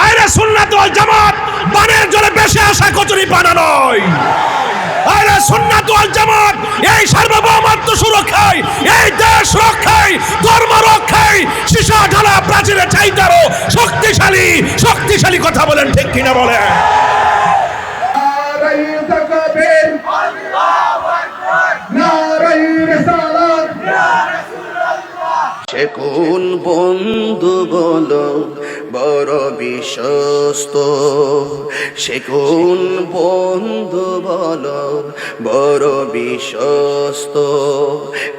আরে সুন্নাত ওয়াল জামাত বানের জলে বেশি আসা কচুরি পানা নয়। আরে সুন্নাত ওয়াল জামাত এই সার্বভৌমত্ব সুরক্ষায়, এই দেশ রক্ষায়, ধর্ম রক্ষায় সীসা ঢালা প্রাচীরের চাইতে আরো শক্তিশালী কথা বলেন, ঠিক কিনা বলেন? সে কোন বন্ধু বলো বড় বিশ্বস্ত, সে কোন বন্ধু বলো বড় বিশ্বস্ত,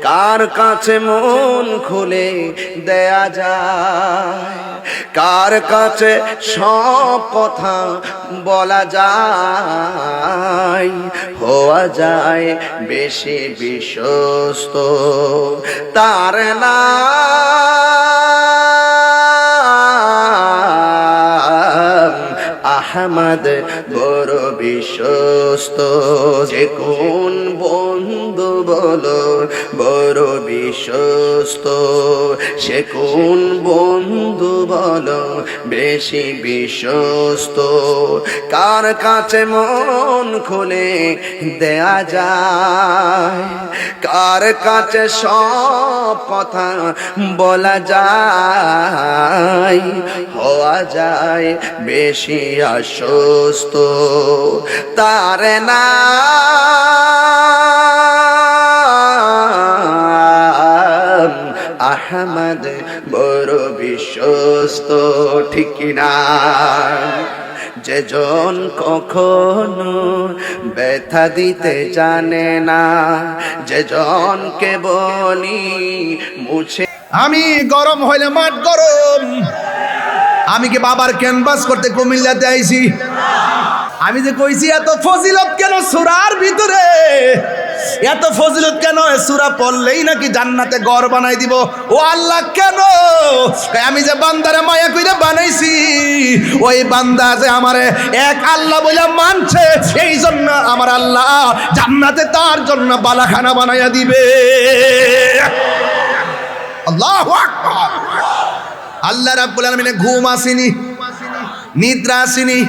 কার কাছে মন খুলে দেয়া যায়, কার কাছে সব কথা বলা যায়, হওয়া যায় বেশি বিশ্বস্ত, তার নাম আহমদ বড় বিশ্বস্ত। যে কোন বন্ধু বলো বড় বিশ্বস্ত, সে কোন বন্ধু বলো বেশি বিশ্বস্ত, কার কাছে মন খুলে দেয়া যায়, কার কাছে সব কথা বলা যায়, হওয়া যায় বেশি আশ্বস্ত, তার নাম আহমদ বড় বিশ্বস্ত, ঠিক কিনা? যেজন কখনো ব্যথা দিতে জানে না, যেজনকে বলি মুছে। আমি গরম হইলে মাঠ গরম, আমি কি বাবার ক্যানভাস করতে কুমিল্লাতে আইছি? আমি যে কইছি এত ফজিলত কেন সূরার ভিতরে, এত ফজিলত কেন? সূরা পড়লেই নাকি জান্নাতে ঘর বানাই দিব। ও আল্লাহ কেন? আমি যে বান্দারে মায়া কইরা বানাইছি, ওই বান্দা যে আমারে এক আল্লাহ বলে মানছে, এই জন্য আমার আল্লাহ জান্নাতে তার জন্য বালাখানা বানাইয়া দিবে। আল্লাহু আকবার। আল্লাহ রাব্বুল আলামিনের ঘুম আসেনি, নিদ্রা আসেনি।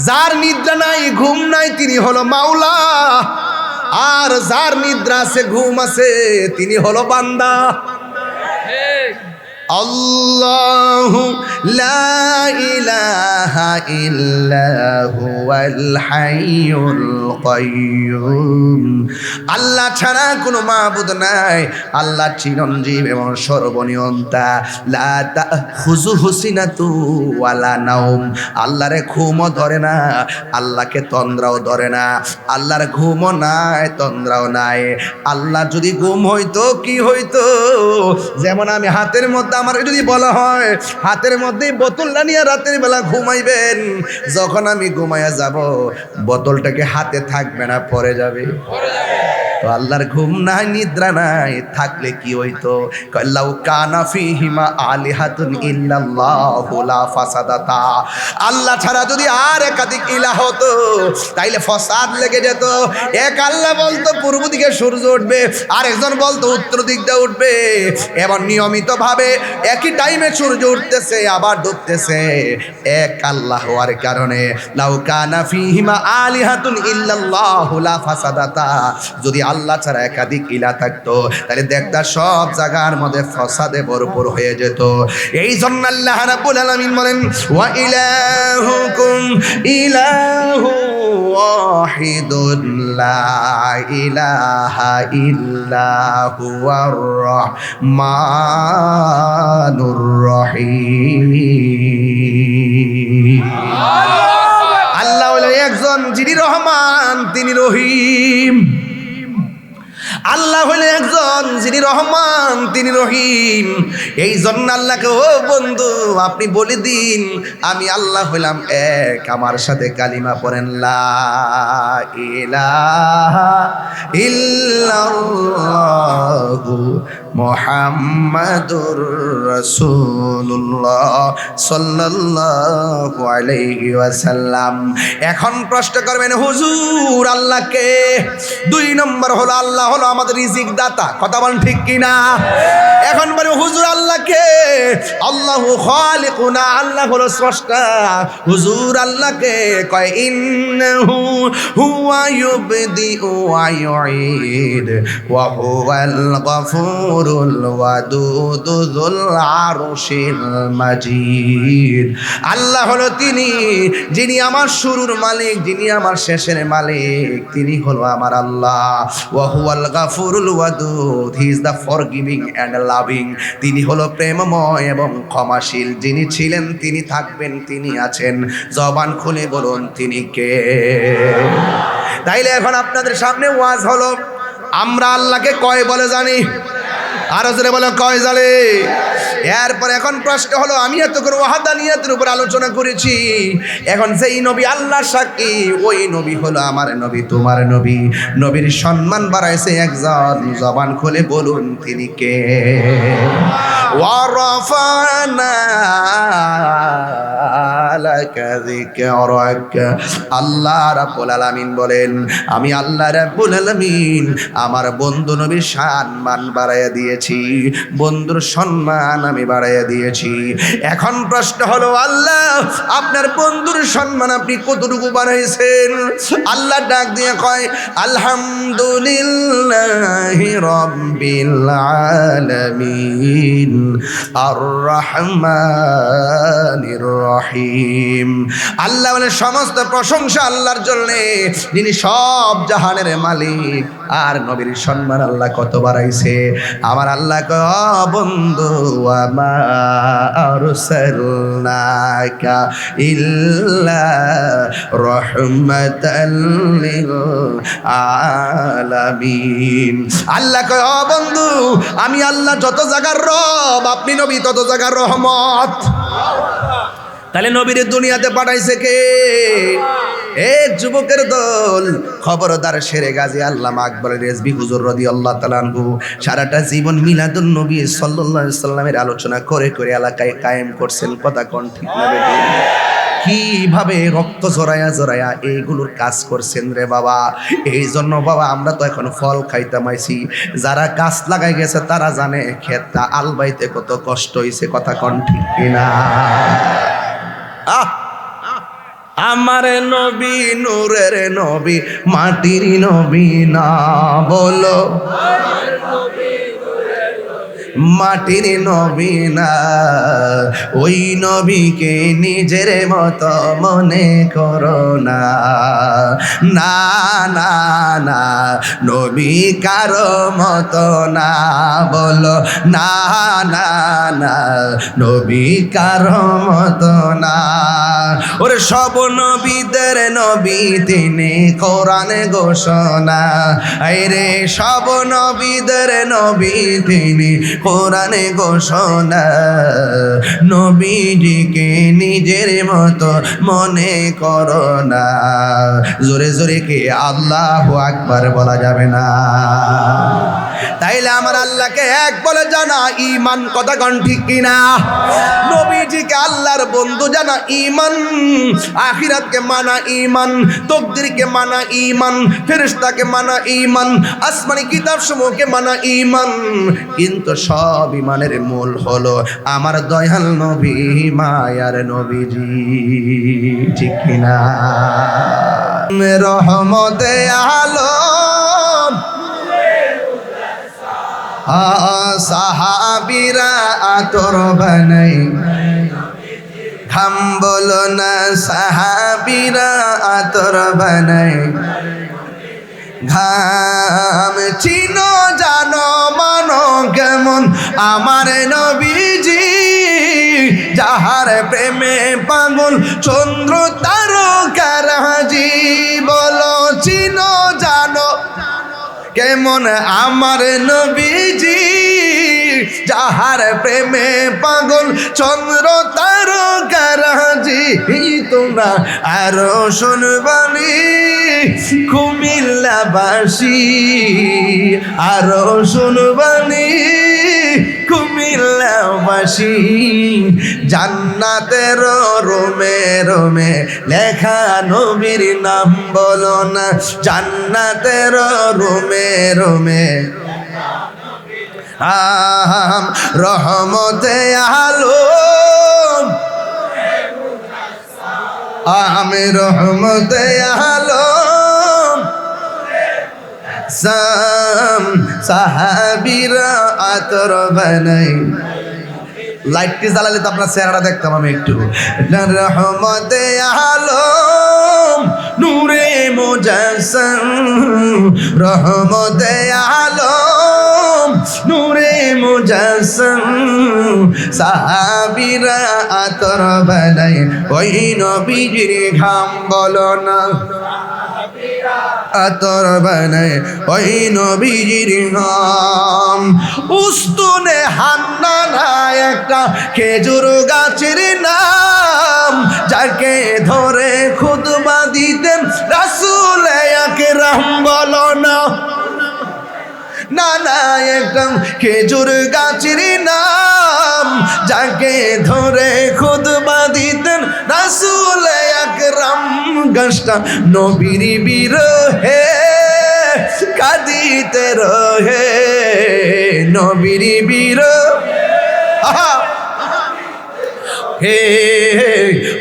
যার নিদ্রা নাই, ঘুম নাই, তিনি হলো মাওলা। আর যার নিদ্রা আছে, ঘুম আছে, তিনি হলো বান্দা। আল্লাহু লা ইলাহা ইল্লা হুয়াল হাইয়ুল কাইয়্যুম। আল্লাহ ছাড়া কোনো মাবুদ নাই। আল্লাহ চিরঞ্জীব এবং সর্বনিয়ন্তা। লা তাখুযুহু সিনাতু ওয়ালা নাওম। আল্লাহরে ঘুমও ধরে না, আল্লাহকে তন্দ্রাও ধরে না। আল্লাহর ঘুমও নাই, তন্দ্রাও নাই। আল্লাহ যদি ঘুম হইতো কি হইতো? যেমন আমি হাতের মধ্যে, আমার যদি বলা হয় হাতের মধ্যে বোতলটা নিয়ে রাতের বেলা ঘুমাইবেন, যখন আমি ঘুমাইয়া যাব বোতলটাকে হাতে থাকবে না, পড়ে যাবে। তো আল্লাহর ঘুম নাই, নিদ্রা নাই, থাকলে কি হইতো? লাউ কানা ফীহিমা আলিহাতুন ইল্লাল্লাহু লা ফাসাদাতা। আল্লাহ ছাড়া যদি আর একাধিক ইলাহ হতো তাইলে ফসাদ লেগে যেত। এক আল্লাহ বলতো পূর্ব দিকে সূর্য উঠবে, আর একজন বলতো উত্তর দিক দিয়ে উঠবে। এবার নিয়মিত ভাবে একই টাইমে সূর্য উঠতেছে আবার ডুবতেছে। এক আল্লাহ হওয়ার কারণে লাউ কানা ফীহিমা আলিহাতুন ইল্লাল্লাহু লা ফাসাদাতা। যদি আল্লাহ ছাড়া একাধিক ইলাহ থাকতো তাহলে দেখতা সব জায়গার মধ্যে ফসাদে ভরপুর হয়ে যেত। এই জন্য আল্লাহ রাব্বুল আলামিন বলেন, ওয়া ইলাহুকুম ইলাহু ওয়াহিদুন লা ইলাহা ইল্লা হুয়ার রহমানুর রহিম। আল্লাহ হলো একজন, যিনি রহমান, তিনি রহিম। আল্লাহ হলেন একজন, যিনি রহমান, তিনি রহিম। এই জন্য আল্লাহকে, ও বন্ধু আপনি বলে দিন আমি আল্লাহ হইলাম এক। আমার সাথে কালিমা পড়েন, লা ইলাহা ইল্লাল্লাহু মুহাম্মাদুর রাসূলুল্লাহ সাল্লাল্লাহু আলাইহি ওয়াসাল্লাম। এখন প্রশ্ন করবেন হুজুর আল্লাহকে? 2 নম্বর হলো আল্লাহ হলো আমাদের রিজিক দাতা, কথা বলেন ঠিক কিনা? এখন বলে হুজুর আল্লাহকে? আল্লাহু খালিকুনা, আল্লাহ হলো স্রষ্টা। হুজুর আল্লাহকে কয় ইন্নাহু হুয়া ইউবদিউ ওয়া ইউঈদ ওয়া হুয়াল গফুরুল ওয়াদুদ যুল আরশিল মাজিদ। আল্লাহ হলো তিনি যিনি আমার শুরুর মালিক, যিনি আমার শেষের মালিক, তিনি হলো আমার আল্লাহ। ওয়া হুয়াল গফুরুল ওয়াদুদ, he is the forgiving and loving. তিনি হলো প্রেমময় এবং ক্ষমাশীল। যিনি ছিলেন, তিনি থাকবেন, তিনি আছেন। জবান খুলে বলুন তিনি কে? তাইলে এখন আপনাদের সামনে ওয়াজ হলো, আমরা আল্লাহকে কয় বলে জানি? আরো জোরে বলো, কয় জানে? এরপর এখন প্রশ্ন হলো, আমি এত করে ওয়াহাদানিয়াতের উপর আলোচনা করেছি, এখন সেই নবী আল্লাহর সাক্ষী, ওই নবী হলো আমার নবী, তোমার নবী। নবীর সম্মান বাড়াইছে একজন, জবান খুলে বলুন তিনি কে? ওয়ারাফানা লাকা যিকরাক। আল্লাহ রাব্বুল আলামিন বলেন, আমি আল্লাহ রাব্বুল আলামিন আমার বন্ধু নবীর সম্মান বাড়াইয়া দিয়েছি, বন্ধুর সম্মান আমি বাড়াইয়া দিয়েছি। এখন প্রশ্ন হলো, আল্লাহ আপনার বন্ধুর সম্মান আপনি কতটুকু বাড়াইছেন? আল্লাহ ডাক দিয়ে কয়, আলহামদুলিল্লাহি রাব্বিল আলামিন আর রহমানির রহিম। আল্লাহ বলে সমস্ত প্রশংসা আল্লাহর জন্য, যিনি সব জাহানের মালিক। আর নবীর সম্মান আল্লাহ কত বাড়াইছে? আমার আল্লাহ কয়, বন্ধু ওয়ামা আরসালনাকা ইল্লা রাহমাতাল লিল আলামিন। আল্লাহ কয়, বন্ধু আমি আল্লাহ যত জায়গার রব, আপনি নবী তত জায়গার রহমত। তাহলে নবীর দুনিয়াতে পাঠাইছে কে? এক যুবকের দল। খবরদার শেরে গাজী আল্লামা আকবর রেজভী হুজুর রাদিয়াল্লাহু তাআলা আনহু সারাটা জীবন মিলাদুন নবী সাল্লাল্লাহু আলাইহি সাল্লামের আলোচনা করে করে এলাকায় কায়েম করছেন। কথা কোন ঠিক না বেঠিক? কিভাবে রক্ত জড়ায়া জড়ায়া এইগুলোর কাজ করছেন রে বাবা। এই জন্য বাবা আমরা তো এখন ফল খাইতাম আইছি, যারা গাছ লাগাই গেছে তারা জানে ক্ষেতটা আলবাইতে কত কষ্ট হইছে। কথা কোন ঠিক কিনা? আমার নবী নূরের নবী, মাটির নবী না বলো, মাটির নবী না, ওই নবীকে নিজের মতো মনে করো না। না না না, নবী কারো মতো না বলো, না না না, নবী কারো মতো না। ওরে সব নবীদের নবী তিনি, কোরআন ঘোষণা। আরে সব নবীদের নবী তিনি, কোরআনে ঘোষণা। নবীজিকে নিজের মতো মনে করো না। জোরে জোরে কি আল্লাহু আকবার বলা যাবে না? তাইলে আমার আল্লাহকে এক বলে জানা ঈমান। কথা কোন ঠিক কিনা? নবীজিকে আল্লাহর বন্ধু জানা ঈমান, আখিরাতকে মানা ঈমান, তাকদীরকে মানা ঈমান, ফেরেশতাকে মানা ঈমান, আসমানি কিতাব সমূহকে মানা ঈমান। কিন্তু সব ঈমানের মূল হলো আমার দয়াল নবী, মায়ার নবীজি। ঠিক কিনা? রহমতে আলম সাহাবীরা আতর বানাই, ঘাম বলো না সাহাবীরা আতর বানাই। ঘাম চিনো জানো মানো কেমন আমার নবীজি, যাহার প্রেমে পাগল চন্দ্র তারকারাজি। বলো চিনো জানো কেমন আমার নবীজি, যাহার প্রেমে পাগল চন্দ্র তারকারাজি। তোমরা আরো শুনবানি কুমিল্লাবাসী, আরো শুনবানি উল্লাবাসী জান্নাতের রোমে রোমে লেখা নবীর নাম বলো না জান্নাতের রোমে রোমে রহমতে আলম আমি রহমতে আলম সাহাবীরা আতর বানাই লাইটটি জ্বালালে তো আপনার চেহারাটা দেখতাম আমি একটু রহমতে আলম নূরে মুজাসসাম রহমতে আলম নূরে মুজাসসাম সাহাবীরা আতর বানাই ওই নবীজির ঘাম বলো না আতর বানায় ওই নবীজির নাম উস্তুনে হান্নানা একটা খেজুর গাছের নাম যাকে ধরে খুতবা দিতেন রাসূল আকরাম বলো না না না একটা খেজুর গাছের নাম যাকে ধরে খুতবা দিতেন রাসূল আকরাম গাছটা নবীর বিরহে কাঁদিতে রহে নবীর বিরহে হে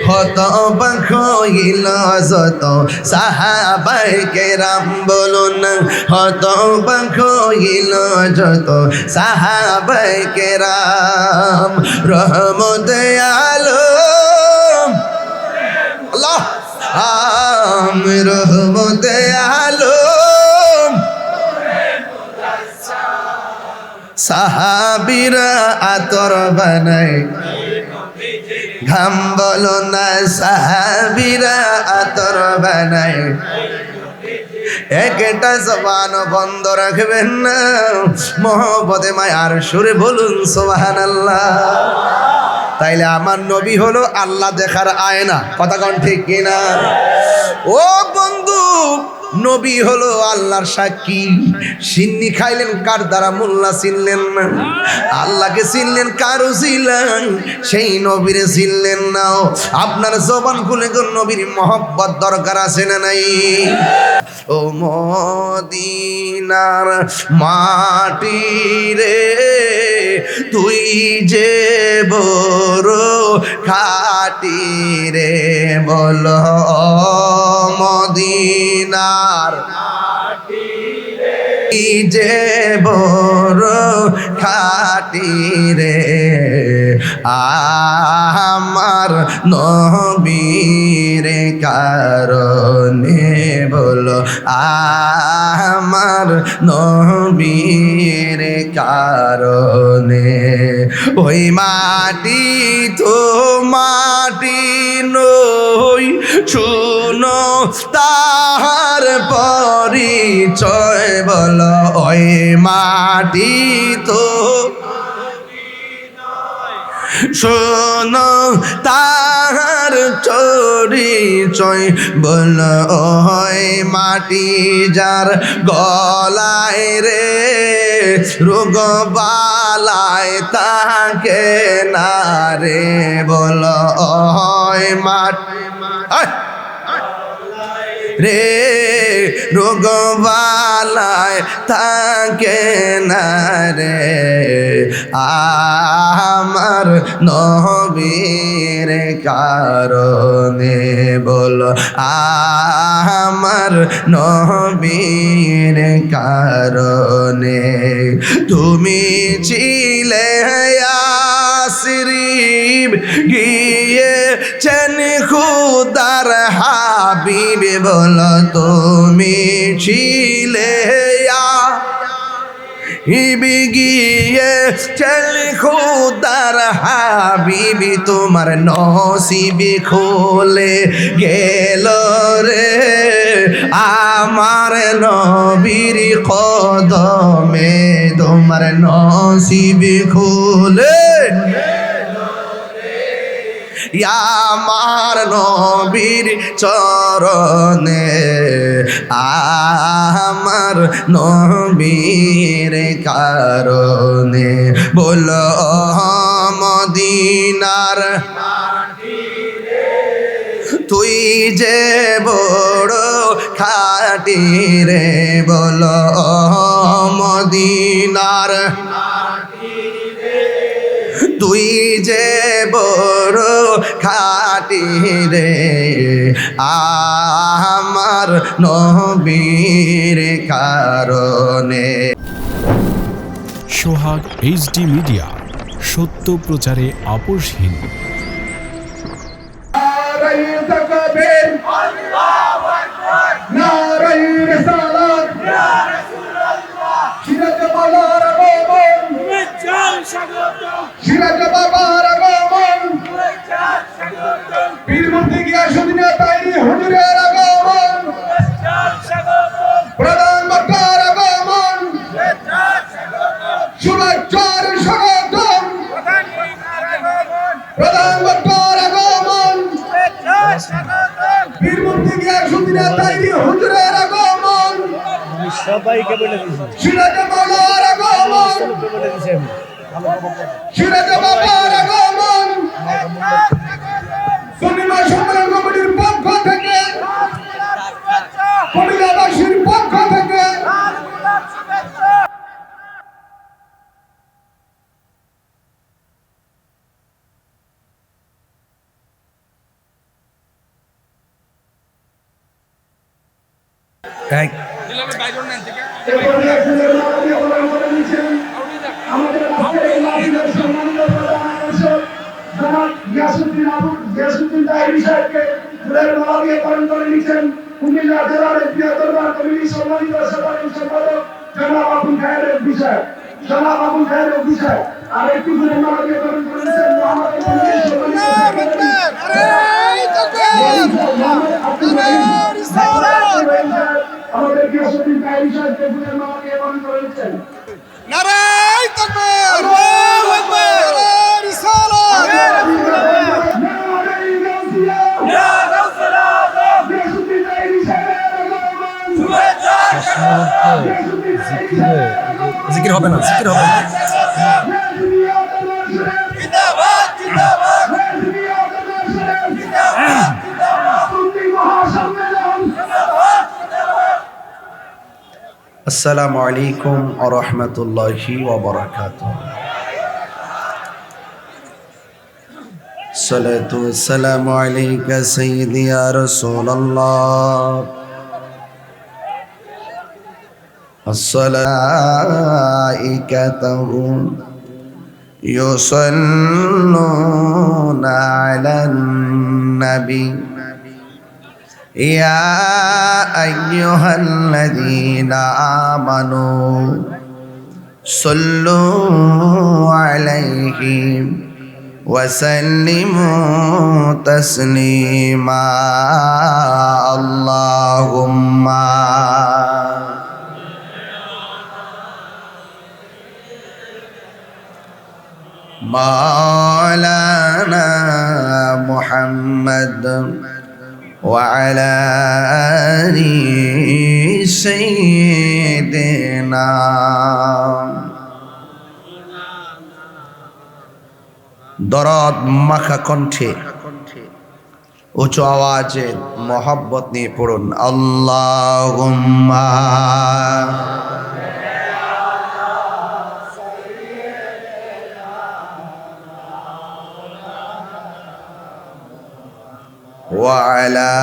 হত হইল যত সাহাবায়ে কেরাম বলুন হত হইল যত সাহাবায়ে কেরাম রহমতে আলম আল্লাহ রহমতে আলম সাহাবীরা আতর বানায় ঘাম বলো না সাহাবীরা আতর বানায় একটা জবান বন্ধ রাখবেন না মহব্বতে মায়ার সুরে বলুন সুবহানাল্লাহ তাইলে আমার নবী হলো আল্লাহ দেখার আয়না কথা কোন ঠিক কিনা ও বন্ধু নবী হলো আল্লাহর সাক্ষী সিন্নি খাইলেন কার দ্বারা মোল্লা চিনলেন না আল্লাহকে চিনলেন কারো ছিলেন সেই নবীরে চিনলেন না আপনার জবান খুলে কোন নবীর মহব্বত দরকার আছে না নাই ও মদিনার মাটি রে তুই যে বড় খাটি রে বল মদিনার যে বড় খাটি রে আমার নবীর কারণে বলো আমার নবীর কারণে ওই মাটি তো মাটি নই শুনো তাহার পরিচয় বলো ওই মাটি তো শোনো তাহার চরিচয় বল ওই মাটি যার গলায় রে রোগ বালায় তাকে না রে বল ওই মাটি রে রোগ বালায় তাকে না রে আমার নবীর কারণে বলো আমার নবীর কারণে তুমি ছিলে ইয়াসরিব গিয়েছেন খুদার হাবিব বলো তুমি ছিলে ইবি গিয়ে চল খুদার হাবিবি তোমার নসিবি খুলে গেল রে আমার নবীর কদমে তোমার নসিবি খুলে আমার নবীর চরণে আমার নবীর কারণে বলো মদিনার তুই যে বড় খাটি রে বলো মদিনার তুই যে বড় খাটি রে আমার নবীর কারণে। সোহাগ এইচডি মিডিয়া, সত্য প্রচারে আপোষহীন। সিরাজ বাবার আগমন, পীরমন্ত্রী গিয়াসউদ্দিন তাইরি হুজুরের আগমন, প্রধান বক্তার আগমন, শুভেচ্ছার স্বাগতম, প্রধান বক্তার আগমন, পীরমন্ত্রী গিয়াসউদ্দিন তাইরি হুজুরের আগমন, সবাইকে বলে দিয়েছি, সিরাজ বাবার আগমন, সিরাজ বাবার আগমন, পূর্ণিমা সম্মেলন কমিটির পক্ষ থেকে, কুমিল্লাবাসীর পক্ষ থেকে গিয়াসউদ্দিন তাইরি সাহেবকে ফুলের মালা দিয়ে বরণ করে নিয়েছেন কুমিল্লা জেলার প্রিয় দরবার কমিটির সম্মানিত সাধারণ সম্পাদক জনাব আবুল খায়ের বিষয়, জনাব আবুল খায়ের বিষয়। আর একটু ফুলের মালা দিয়ে বরণ করে নিয়েছেন আমাদের কমিটির আমাদের গিয়াসউদ্দিন তাইরি সাহেবকে ফুলের মালা দিয়ে বরণ করে নিয়েছেন। নারায়ে তাকবীর, আল্লাহু আকবার, রিসালাত। জিকির হবে না, জিকির হবে না। আসসালামু আলাইকুম ওয়া রাহমাতুল্লাহি ওয়া বারাকাতুহু। সালাতু ওয়াসসালামু আলাইকা সাইয়্যিদি ইয়া রাসূলুল্লাহ। আসসালাইকাতুহু ইউসাল্লুনা আলান নবী ইয়া আইয়ুহাল্লাযীনা আমানু সাল্লু আলাইহি ওয়া সাল্লিমু তাসলিমা। আল্লাহুম্মা মাওলানা মুহাম্মদ وعلى آل سيدنا দরদ মাখা কণ্ঠে উচ্চ আওয়াজে মোহাব্বত নিয়ে পড়ুন আল্লাহুম্মা وعلى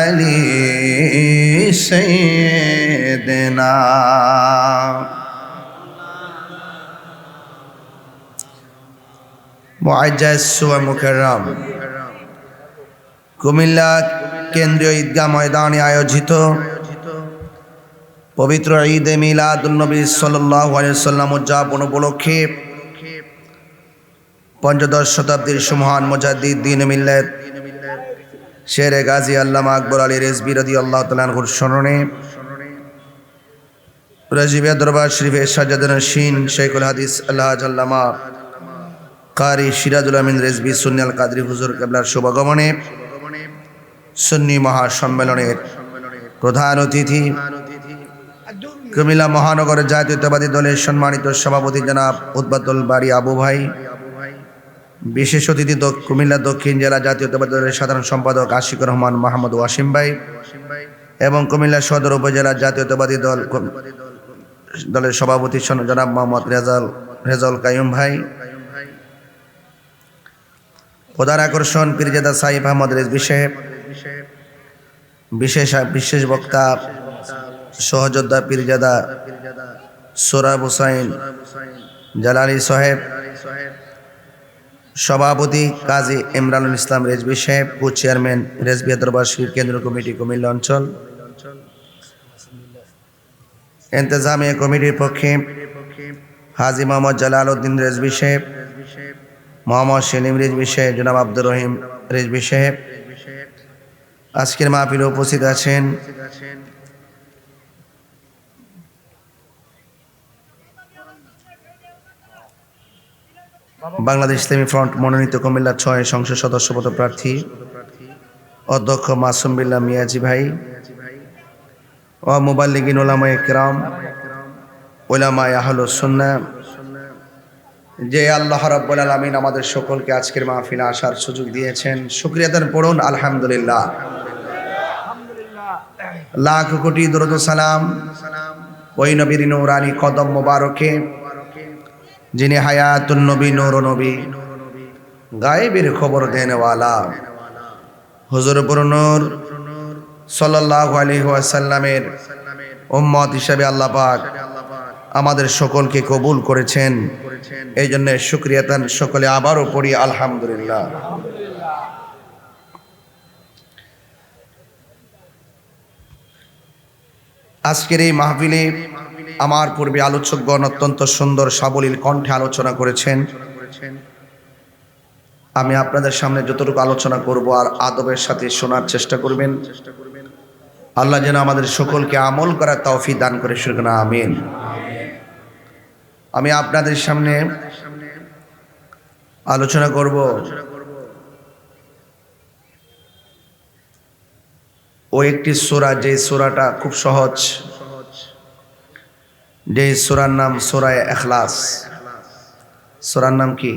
آل سيدنا। মুআজ্জাজ ওয়া মুকাররম, কুমিল্লা কেন্দ্রীয় ঈদগাহ ময়দানে আয়োজিত পবিত্র ঈদে মিলাদুন নবী সাল্লাল্লাহু আলাইহি ওয়াসাল্লাম উদযাপন উপলক্ষে পঞ্চদশ শতাব্দীর সুমহান মুজাদ্দিদ দ্বীন মিল্লাত শেরে গাজী আল্লামা আকবর আলী রেজভী রাদিয়াল্লাহু তাআলা আনহুর স্মরণে রাজিবিয়া দরবার শরীফে সাজ্জাদুন নশীন শেখুল হাদিস আল্লাহ আল্লামা কারি সিরাজুল আমিন রেজবি সুন্নি আল কাদরি হুজুর কেবলার শুভগমনে সুন্নি মহাসম্মেলনের প্রধান অতিথি কুমিল্লা মহানগরের জাতীয়তাবাদী দলের সম্মানিত সভাপতি জনাব উদ্বাতুল বাড়ি আবু ভাই, বিশেষ অতিথি কুমিল্লা দক্ষিণ জেলা জাতীয়তাবাদী দলের সাধারণ সম্পাদক আশিকুর রহমান মাহমুদ ওয়াসিম ভাই এবং কুমিল্লা সদর উপজেলা জাতীয়তাবাদী দলের সভাপতি জনাব মোহাম্মদ রেজাউল কাইয়ুম ভাই, প্রধান আকর্ষণ পীরজাদা সাইফ আহমদ রেজবি সাহেব, বিশেষ বক্তা সহযোদ্ধা পীরজাদা সোহরাব হুসাইন জালালি সাহেব, সভাপতি কাজী ইমরানুল ইসলাম রেজবি সাহেব, কো চেয়ারম্যান রেজবি দরবার শরীফ কেন্দ্র কমিটি কুমিল্লা অঞ্চল, ইন্তেজামিয়া কমিটির পক্ষে হাজী মোহাম্মদ জালাল উদ্দিন রেজবি সাহেব, মোহাম্মদ সেলিম রেজবি সাহেব, জনাব আব্দুর রহিম রেজবি সাহেব আজকের মাহফিলে উপস্থিত আছেন। বাংলাদেশ ইসলামী ফ্রন্ট মনোনীত কুমিল্লা ৬ সংসদ সদস্য পদপ্রার্থী অধ্যক্ষ মাসুম বিল্লাহ মিয়াজি ভাই ও মুবাল্লিগিন উলামায়ে কেরাম, উলামায়ে আহলুস সুন্নাহ, যে আল্লাহ রাব্বুল আলামিন আমাদের সকলকে আজকের মাহফিলে আসার সুযোগ দিয়েছেন, শুকরিয়া আদান পড়ুন আলহামদুলিল্লাহ। লাখ কোটি দরুদ ও সালাম ওই নবীর নূরানি কদম মোবারকে যিনি হায়াতুন নবী নূর নবী গায়েবের খবর দেনওয়ালা হুজুর নূর সাল্লাল্লাহু আলাইহি ওয়াসাল্লামের উম্মত হিসেবে আল্লাহ পাক আমাদের সকলকে কবুল করেছেন। এই জন্য শুকরিয়া তান সকলে আবারও পড়ি আলহামদুলিল্লাহ। আজকের এই মাহফিলে আমার পূর্বে আলোচকগণ অত্যন্ত সুন্দর সাবলীল কণ্ঠে আলোচনা করেছেন। আমি আপনাদের সামনে যতটুকু আলোচনা করব আর আদবের সাথে শোনার চেষ্টা করবেন। আল্লাহ যেন আমাদের সকলকে আমল করার তৌফিক দান করে, শুকনা আমিন। আমি আপনাদের সামনে আলোচনা করব ও একটি সূরা, যে সূরাটা খুব সহজ, যে সূরার নাম সূরা ইখলাস। সূরার নাম কি?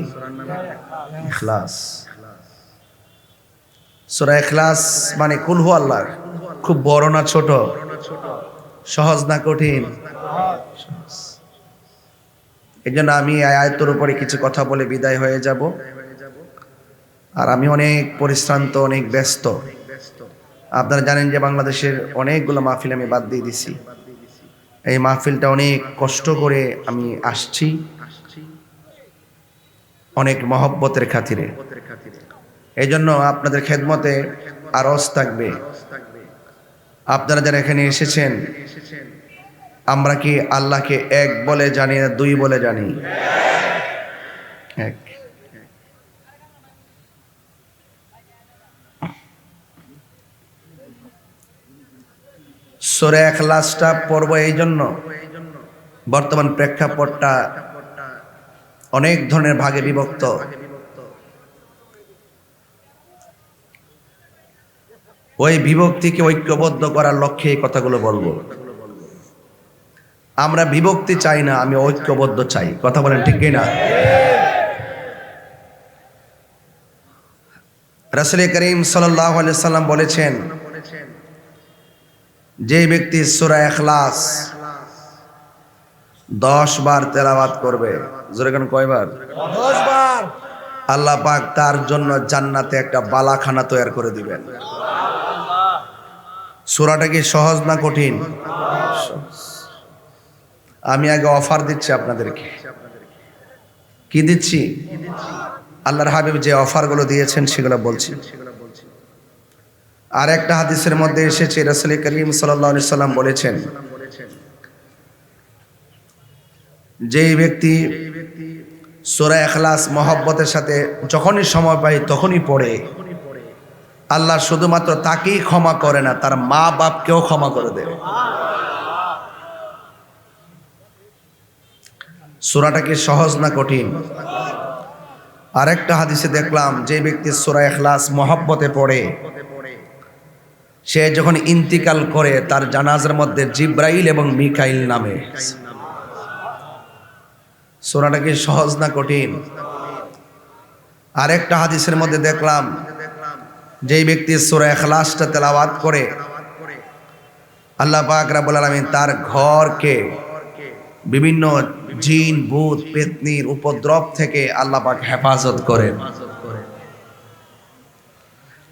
ইখলাস। সূরা ইখলাস মানে কুল হু আল্লাহ। খুব বড় না ছোট? সহজ না কঠিন? এই জন্য আমি আয়াতের উপরে কিছু কথা বলে বিদায় হয়ে যাব। আর আমি অনেক পরিশ্রান্ত, অনেক ব্যস্ত। আপনারা জানেন যে বাংলাদেশের অনেকগুলো মাহফিল আমি বাদ দিয়ে দিছি। এই মাহফিলটা অনেক কষ্ট করে আমি আসছি, অনেক মহব্বতের খাতিরে। এই জন্য আপনাদের খেদমতে আরজ থাকবে, আপনারা যারা এখানে এসেছেন, আমরা কি আল্লাহকে এক বলে জানি না দুই বলে জানি? এক। সূরা ইখলাসটা পড়ব এই জন্য, বর্তমান প্রেক্ষাপটটা অনেক ধরনের ভাগে বিভক্ত। ওই বিভক্তিকে ঐক্যবদ্ধ করার লক্ষ্যে এই কথাগুলো বলবো। আমরা বিভক্তি চাই না, আমি ঐক্যবদ্ধ চাই। কথা বলেন ঠিক কি না? রাসূল করিম সাল্লাল্লাহু আলাইহি সাল্লাম বলেছেন, যে ব্যক্তি সূরা ইখলাস 10 বার তেলাওয়াত করবে, জোরে কোন কয়বার? 10 বার। আল্লাহ পাক তার জন্য জান্নাতে একটা বালাখানা তৈরি করে দিবেন। সূরাটা কি সহজ না কঠিন? আমি আগে অফার দিচ্ছি আপনাদেরকে। কি দিচ্ছি? আল্লাহর হাবিব যে অফারগুলো দিয়েছেন সেগুলো বলছি। আর একটা হাদিসের মধ্যে এসেছে, রাসূল করিম সাল্লাল্লাহু আলাইহি সাল্লাম বলেছেন, যে ব্যক্তি সূরা ইখলাস মহব্বতের সাথে যখনই সময় পায় তখনই পড়ে, আল্লাহ শুধুমাত্র তাকেই ক্ষমা করে না, তার মা বাপকেও ক্ষমা করে দেবে। সূরাটা কি সহজ না কঠিন? আরেকটা হাদিসে দেখলাম যে ব্যক্তি সূরা ইখলাস মহব্বতে পড়ে সে যখন ইন্তিকাল করে তার জানাজার মধ্যে জিব্রাইল এবং মিকাইল নামে। সূরাটা কি সহজ না কঠিন? আরেকটা হাদিসের মধ্যে দেখলাম যেই ব্যক্তি সূরা ইখলাসটা তেলাওয়াত করে আল্লাহ পাক রব্বুল আলামিন তার ঘরকে বিভিন্ন জিন ভূত পেতনির উপদ্রব থেকে আল্লাহ পাক হেফাজত করেন।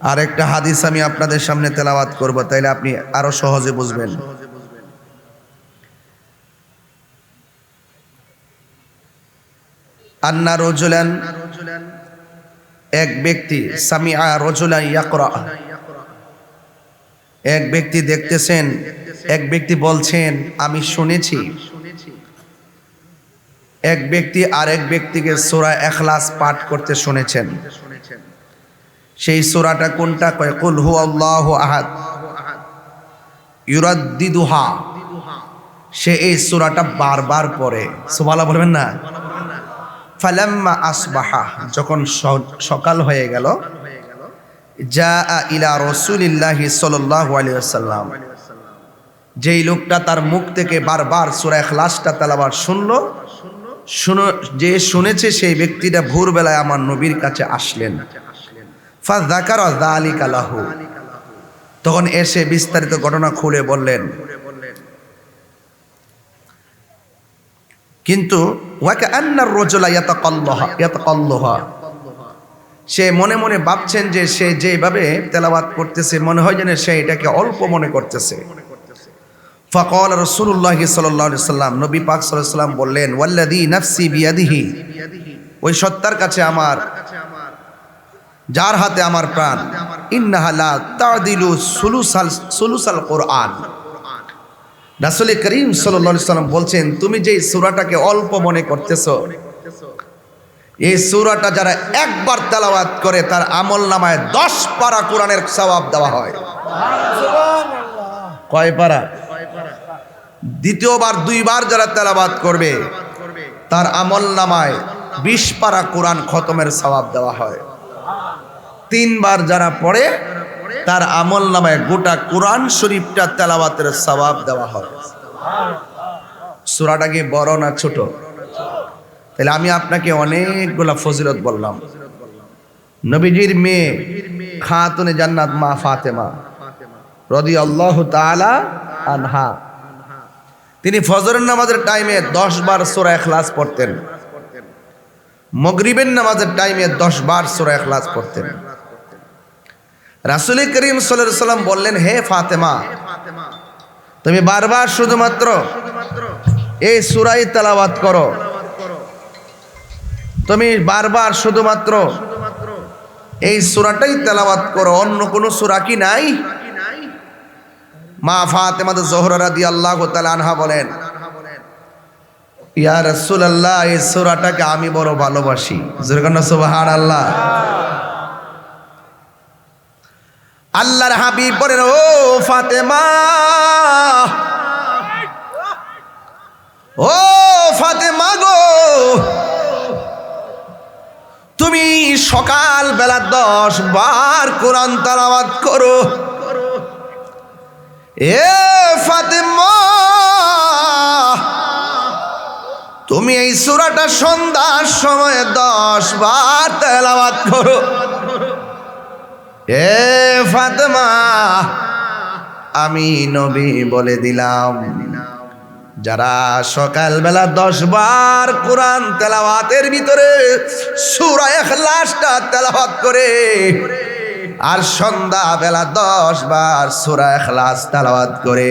আরেকটা হাদিস আমি আপনাদের সামনে তেলাওয়াত করব, তাইলে আপনি আরো সহজে বুঝবেন। আন্না রাজুলান, এক ব্যক্তি, সামিআ রাজুলান ইয়াকরা, এক ব্যক্তি দেখতেছেন, এক ব্যক্তি বলছেন আমি শুনেছি, এক ব্যক্তি আরেক ব্যক্তিকে সূরা ইখলাস পাঠ করতে শুনেছেন। সেই সূরাটা কোনটা? কয় কুল হুয়াল্লাহু আহাদ, ইউরাদ্দিদুহা। সে এই সূরাটা বারবার পড়ে, সুবহানাল্লাহ বলবেন না? ফালাম্মা আসবাহা, যখন সকাল হয়ে গেল, জাআ ইলা রাসূলিল্লাহি সাল্লাল্লাহু আলাইহি ওয়াসাল্লাম, যেই লোকটা তার মুখ থেকে বারবার সূরা ইখলাসটা তেলাওয়াত শুনলো, যে শুনেছে সেই ব্যক্তিটা ভোরবেলায় আমার নবীর কাছে আসলেন। ফাযাকারা যালিকা লাহু, তখন এসে বিস্তারিত ঘটনা খুলে বললেন। কিন্তু ওয়াকান্নার রাজুলা ইয়াতাকাল্লাহা, সে মনে মনে ভাবছেন যে সে যেভাবে তেলাওয়াত করতেছে মনে হয় যেন সে এটাকে অল্প মনে করতেছে। ফাকাল রাসূলুল্লাহ সাল্লাল্লাহু আলাইহি ওয়াসাল্লাম, নবী পাক সাল্লাল্লাহু আলাইহি ওয়াসাল্লাম বললেন, ওয়াল্লাযী নাফসি বিয়াদিহি, ওই সত্তার কাছে আমার, যার হাতে আমার প্রাণ, ইন্নাহা লা তাদিলু সুলুসাল কোরআন। রাসূল করিম সাল্লাল্লাহু আলাইহি ওয়াসাল্লাম বলছেন, তুমি যে সূরাটাকে অল্প মনে করতেছো, এই সূরাটা যারা একবার তেলাওয়াত করে তার আমলনামায় 10 পারা কোরআনের সওয়াব দেওয়া হয়। কয় পারা? দ্বিতীয়বার 2 বার যারা তেলাওয়াত করবে তার আমলনামায় 20 পারা কোরআন খতমের সওয়াব দেওয়া হয়। 3 বার যারা পড়ে তার আমলনামায় গোটা কোরআন শরীফটা তেলাওয়াতের সওয়াব দেওয়া হয়। সূরাটা কি বড় না ছোট? তাহলে আমি আপনাকে অনেকগুলা ফজিলত বললাম। নবীজির মেয়ে খাতুনে জান্নাত মা ফাতেমা রাদিয়াল্লাহু তাআলা আনহা, তিনি ফজরের নামাজের টাইমে 10 বার সূরা ইখলাস পড়তেন, মাগরিবের নামাজের টাইমে 10 বার সূরা ইখলাস পড়তেন। রাসূল করিম সাল্লাল্লাহু আলাইহি ওয়াসাল্লাম বললেন, হে ফাতেমা, তুমি বারবার শুধুমাত্র এই সূরাই তেলাওয়াত করো, তুমি বারবার শুধুমাত্র এই সূরাটাই তেলাওয়াত করো, অন্য কোনো সূরা কি নাই? মা ফাতেমা জোহরা রাদিয়াল্লাহু তাআলা আনহা বলেন, ইয়া রাসূলুল্লাহ, এই সূরাটাকে আমি বড় ভালোবাসি। জোরে বলেন সুবহানাল্লাহ। আল্লাহর হাবিব বলেন, ও ফাতেমা, ও ফাতেমা গো, তুমি সকাল বেলা 10 বার কোরআন তেলাওয়াত করো। এ ফাতেমা, তুমি এই সূরাটা সন্ধ্যার সময় 10 বার তেলাওয়াত করো। এ ফাতেমা, আমি নবী বলে দিলাম, যারা সকালবেলা 10 বার কোরআন তেলাওয়াতের ভিতরে সূরা ইখলাসটা তেলাওয়াত করে আর সন্ধ্যাবেলা 10 বার সূরা ইখলাস তেলাওয়াত করে,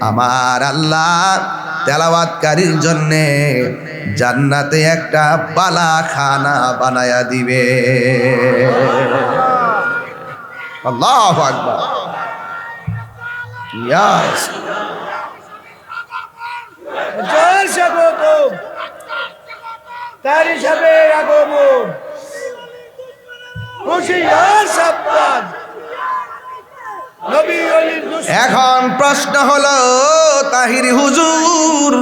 আমার আল্লাহ তেলাওয়াতকারীর জন্যে জান্নাতে একটা বালাখানা বানায়া দিবে। আল্লাহু আকবার। ইয়াস জয় স্বাগতম, তার হিসাবে আগমন, হুঁশিয়ার সাবধান, নবী ওলির দুশ্মন। এখন প্রশ্ন হলো, তাহিরি হুজুর,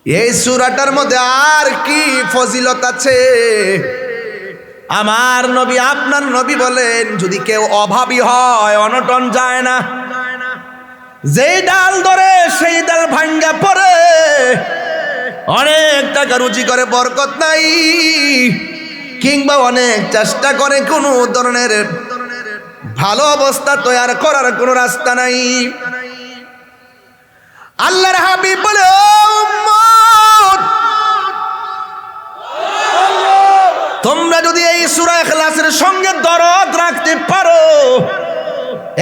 এই সূরাটার মধ্যে আর কি ফজিলত আছে? আমার নবী, আপনার নবী বলেন, যদি কেউ অভাবী হয় অনটন যায় না, যেই ডাল ধরে সেই ডাল ভাঙ্গা পড়ে, অনেক টাকা রুজি করে বরকত নাই, কিংবা অনেক চেষ্টা করে কোনো ধরনের ভালো অবস্থা তৈরি করার কোনো রাস্তা নাই। আল্লাহর হাবিব বলে, ও উম্মত, তোমরা যদি এই সূরা ইখলাসের সঙ্গে দরদ রাখতে পারো,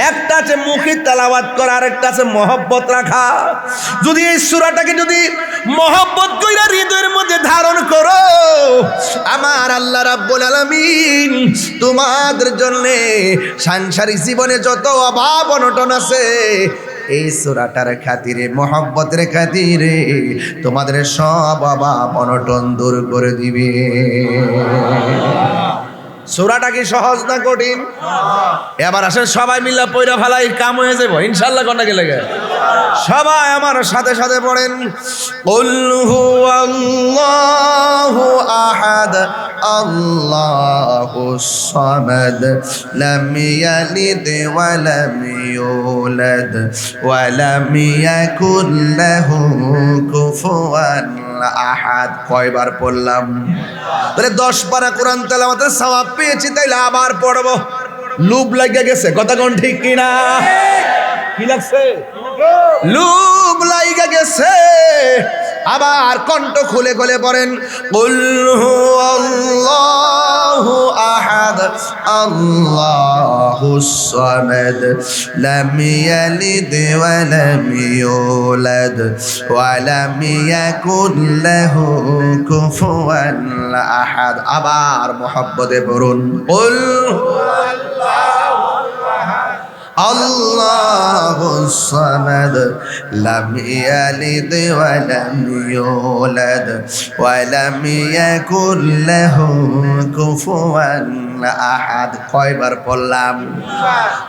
একটা আছে মুখে তেলাওয়াত করা, আরেকটা আছে মহব্বত রাখা। যদি এই সূরাটাকে যদি মহব্বত কইরা হৃদয়ের মধ্যে ধারণ করো, আমার আল্লাহ রাব্বুল আলামিন তোমাদের জন্য সাংসারিক জীবনে যত অভাব অনটন আছে, এই সূরাটার খাতিরে, মহব্বতের খাতিরে তোমাদের সব অভাব অনটন দূর করে দিবে। সূরাটা কি সহজ না কঠিন? এবার আসেন সবাই মিলে পয়রা ফেলাই, কাম হয়ে যাবো ইনশাআল্লাহ। কোনটা গেলে সবাই আমার সাথে সাথে পড়েন, কুল হুয়াল্লাহু আহাদ আল্লাহুস সামাদ লাম ইয়ালিদ ওয়া লাম ইউলাদ ওয়া লাম ইয়াকুল লাহু কুফুয়ান আহাদ। কয়বার পড়লাম? তাহলে 10 পারা কোরআন তেলাওয়াতের সওয়াব পেয়েছি, তাইলে আবার পড়বো। লুব লাগিয়ে গেছে, কথা কোন ঠিক কিনা? কি লাগছে? লুব লাগিয়ে গেছে। আবার কণ্ঠ খুলে খুলে পড়েন, কুল হুয়াল্লাহু আহাদ আল্লাহুস সামাদ লাম ইয়ালিদ ওয়া লাম ইউলাদ ওয়া লাম ইয়াকুল লাহু কুফুয়ান আহাদ। আবার মুহাব্বতে পড়ুন, কুল আল্লাহুস সামাদ লাম ইয়ালিদ ওয়া লাম ইউলাদ ওয়া লাম ইয়াকুল লাহু কুফুয়ান আহাদ। কয়বার পড়লাম?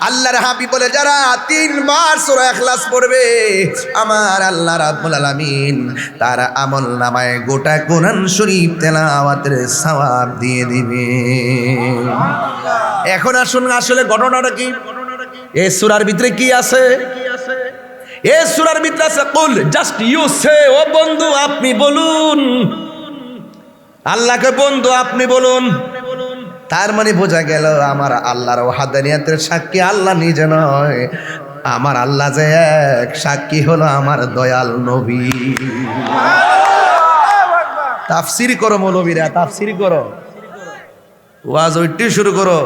আল্লাহর হাবিব বলে, যারা 3 বার সূরা ইখলাস পড়বে, আমার আল্লাহ রাব্বুল আলামিন তার আমল নামায় গোটা কোরআন শরীফ তেলাওয়াতের সওয়াব দিয়ে দিবে। এখন আসুন, আসলে ঘটনাটা কি? এই সূরার ভিতরে কি আছে? এই সূরার ভিতরে আছে কুল, জাস্ট ইউ সে, ও বন্ধু আপনি বলুন, আল্লাহকে বন্ধু আপনি বলুন। তার মানে বোঝা গেল আমার আল্লাহর ওয়াহদানিয়াতের সাক্ষী আল্লাহ নিজে নয়, আমার আল্লাহ যে এক, সাক্ষী হলো আমার দয়াল নবী। তাফসীর করো মৌলবীরা, তাফসীর করো, ওয়াজ ওইটি শুরু করো।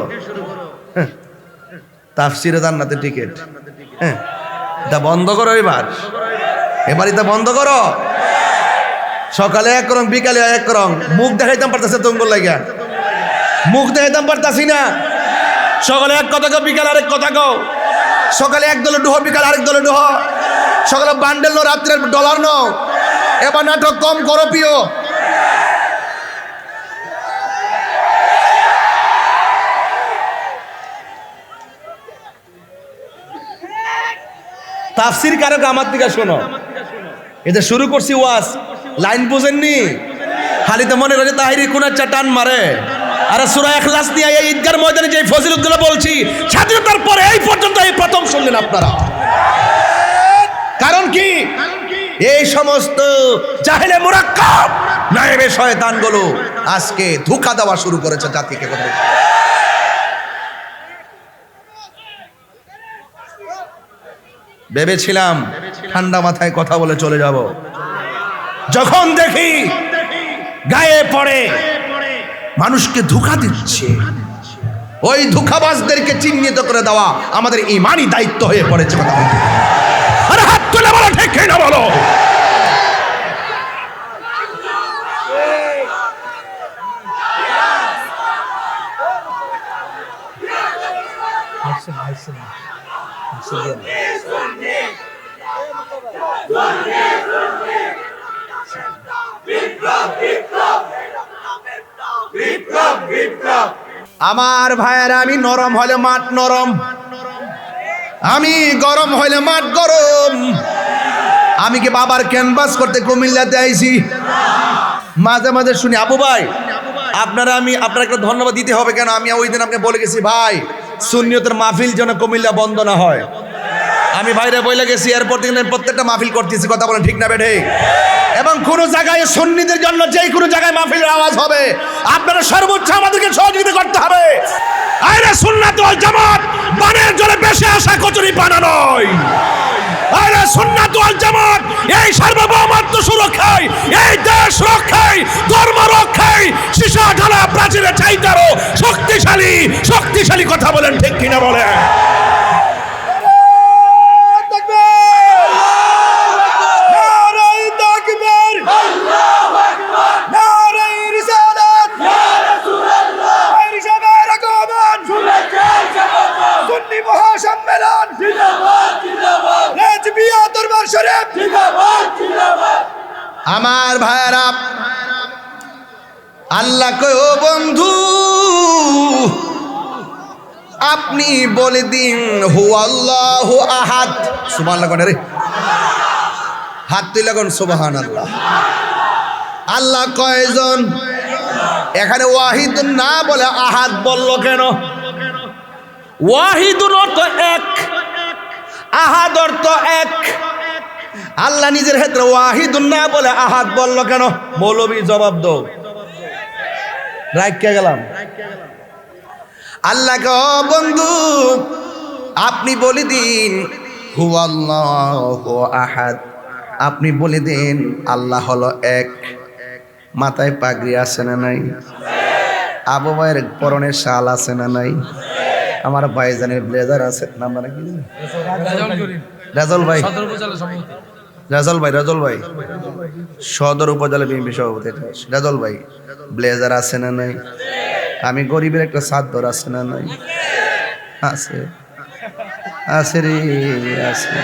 তাফসীরে জান্নাতের টিকিট, হ্যাঁ, এটা বন্ধ করো। এবার এটা বন্ধ করো। সকালে এক রং, বিকালে এক রং। মুখ দেখাইতাম পারতেছে তোমার লাগা, মুখ দেখাইতাম পারতাছি না। সকালে এক কথা কও, বিকালে আরেক কথা কও। সকালে এক দলে ডুহ, বিকালে আরেক দলে ডুহ। সকালে বান্ডেল নো, রাত্রে ডলার নো। এবার নাটক কম করো প্রিয়। তাফসীর কারক আমার দিকে শোনো, এটা শুরু করছি ওয়াজ, লাইন বুঝেননি? খালিতে মনে করে তাহিরি কোনার টান মারে। আর সূরা ইখলাস নিয়ে এই ঈদগার ময়দানে যে ফজিলতগুলো বলছি, স্বাধীনতার পরে এই পর্যন্ত এই প্রথম শুনলেন আপনারা। কারণ কি? এই সমস্ত জাহেলে মুরাক্কাব নায়েবে শয়তানগুলো আজকে ধোঁকা দেওয়া শুরু করেছে জাতিকে। ভেবেছিলাম ঠান্ডা মাথায় কথা বলে চলে যাব, যখন দেখি গায়ে পড়ে মানুষকে ধোঁকা দিচ্ছে, ওই ধোঁকাবাজদেরকে চিহ্নিত করে দেওয়া আমাদের ঈমানি দায়িত্ব হয়ে পড়েছে। কথা বলতে আরে হাত তুলে বলো, ঠিক না বলো? আমার ভাইয়েরা, আমি নরম হলে মাঠ নরম, আমি গরম হইলে মাঠ গরম। আমি কি বাবার ক্যানভাস করতে কুমিল্লাতে আইছি? মাঝে মাঝে শুনি আবু ভাই আপনার একটা ধন্যবাদ দিতে হবে। কেন? আমি ওই দিন আপনি বলে গেছি ভাই সুন্নিয়তের মাহফিল যেন কুমিল্লা বন্ধ না হয়। আমি বাইরে বলে গেছি, এরপর থেকে প্রত্যেকটা মাহফিল করতেছি। কথা বলেন ঠিক না বেঠে? এবং কোন জায়গায় সুন্নিদের জন্য যেই কোনো জায়গায় মাহফিলের আওয়াজ হবে, আপনারা সর্বোচ্চ আমাদেরকে সহযোগিতা করতে হবে। আরে সুন্নাত ওয়াল জামাত বানের জলে বেশি আসা কচুরি পানা নয়। আরে সুন্নাত ওয়াল জামাত এই সার্বভৌমত্ব সুরক্ষায়, এই দেশ রক্ষায়, ধর্ম রক্ষায় সীসা ঢালা প্রাচীরের চাইতে আরো শক্তিশালী। কথা বলেন ঠিক কিনা বলেন? আমার ভাইরা আল্লাহ কয় ও বন্ধু আপনি বলে দিন হুয়াল্লাহু আহাদ। সুবহানাল্লাহ কোন রে? হাত তুলে কোন সুবহানাল্লাহ। আল্লাহ কয়জন? এখানে ওয়াহিদুন না বলে আহাদ বলল কেন? ওয়াহিদুন অর্থ এক, আহাদ অর্থ এক। আল্লাহ নিজের ক্ষেত্রে ওয়াহিদুন না বলে আহাদ বলল কেন? মৌলবী জবাব দাও, রাইখা গেলাম। আল্লাহ কে বন্ধু আপনি বলে দিন হুয়াল্লাহু আহাদ, আপনি বলে দিন আল্লাহ হলো এক। মাথায় পাগড়ি আছে না নাই? আবু ভাইয়ের পরনের শাল আছে না নাই? আমার ভাইজানের ব্লেজার আছে নাম মানে কি? রাজল ভাই, রাজল ভাই সদর উপজেলা বিএনপি সভাপতি রাজল ভাই, ব্লেজার আছে না নাই? আমি গরিবের একটা চাদর আছে না নাই? আছে, আছে রে আছে।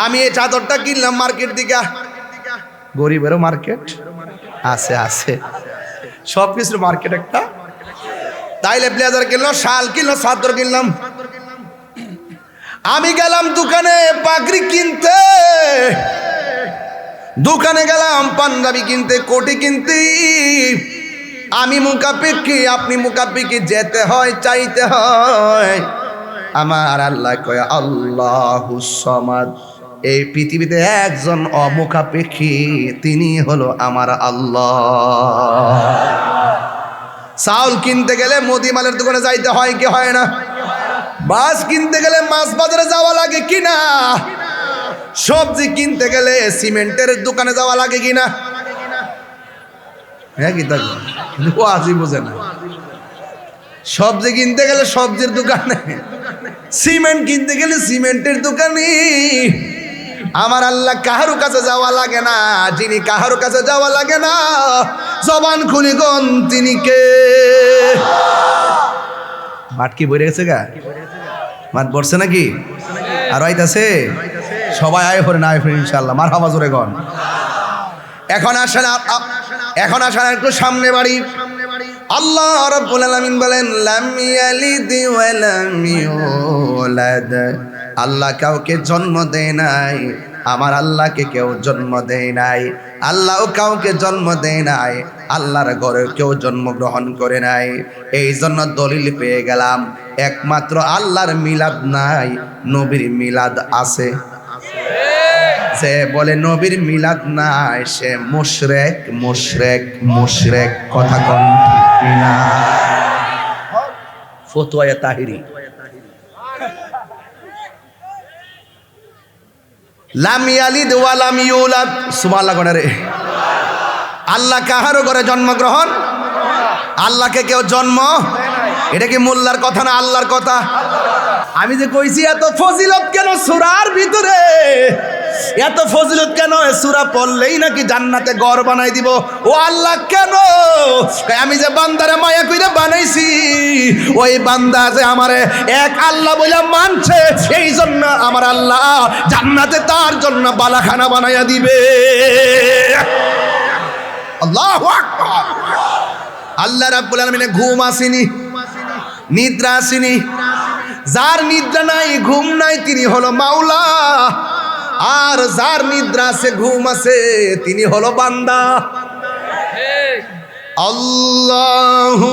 আমি এই চাদরটা কিনলাম মার্কেট দিকে, গরিবেরও মার্কেট আছে, আছে সব কিছুর মার্কেট একটা। তাইলে ব্লেজার কিনলাম, শাল কিনলাম, চাদর কিনলাম। আমি গেলাম দোকানে পাগড়ি কিনতে, দোকানে গেলাম পাঞ্জাবি কিনতে, কোটি কিনতে। আমি মুকাপিকি, আপনি মুকাপিকি, যেতে হয়, চাইতে হয়। আমার আল্লাহ কয় আল্লাহুস সামাদ, এই পৃথিবীতে একজন অমুখাপেক্ষী, তিনি হলো আমার আল্লাহ। চাউল কিনতে গেলে মুদিমালের দোকানে যাইতে হয় কি হয় না? মাছ কিনতে গেলে মাছ বাজারে যাওয়া লাগে কিনা? সবজি কিনতে গেলে সিমেন্টের দোকানে যাওয়া লাগে কিনা? হ্যাঁ কি থাকে, ও আজি বোঝে না। সবজি কিনতে গেলে সবজির দোকানে, সিমেন্ট কিনতে গেলে সিমেন্টের দোকানে। আমার আল্লাহ কাহারো কাছে যাওয়া লাগে না, যিনি কাহারো কাছে যাওয়া লাগে না, জবান খুলে গন তিনি কে? মাঠ কি বইরে গেছে গা? মাঠ পড়ছে নাকি? আর আইতাছে সবাই আয় করে না আয় করে ইনশাআল্লাহ মারহাবা জোরে গন। এখন আসেন একটু সামনে বাড়ি। আল্লাহ রাব্বুল আলামিন বলেন লাম ইয়ালিদ ওয়া লাম ইউলাদ, আল্লাহ কাউকে জন্ম দেয় নাই, আমার আল্লাহকে কেউ জন্ম দেয় নাই। আল্লাহও কাউকে জন্ম দেয় নাই, আল্লাহর ঘরে কেউ জন্মগ্রহণ করে নাই। এই জন্য দলিল পেয়ে গেলাম একমাত্র আল্লাহর মিলাদ নাই, নবীর মিলাদ আছে। যে বলে নবীর মিলাদ নাই সে মুশরিক, মুশরিক, মুশরিক। কথা কোন ঠিক না? ফতোয়া তাহিরি লাম ইয়ালিদ ওয়া লাম ইউলাদ। সুবহানাল্লাহ কোন রে? আল্লাহ কাহারও ঘরে জন্মগ্রহণ, আল্লাহকে কেউ জন্ম, এটা কি মোল্লার কথা না আল্লাহর কথা? আমি যে কইছি এত ফজিলত কেন সূরার ভিতরে, এত ফজিলত কেন? সূরা পড়লেই নাকি জান্নাতে ঘর বানাই দিব। ও আল্লাহ কেন? আমি যে বান্দারে মায়া কইরা বানাইছি, ওই বান্দা যে আমারে এক আল্লাহ বলে মানছে, এই জন্য আমার আল্লাহ জান্নাতে তার জন্য বালাখানা বানাইয়া দিবে। আল্লাহু আকবার। আল্লাহ রাব্বুল আলামিনের ঘুম আসেনি, নিদ্রা আসেনি, যার নিদ্রা নাই ঘুম নাই তিনি হলো মাওলা, আর যার নিদ্রা আছে ঘুম আছে তিনি হলো বান্দা। আল্লাহু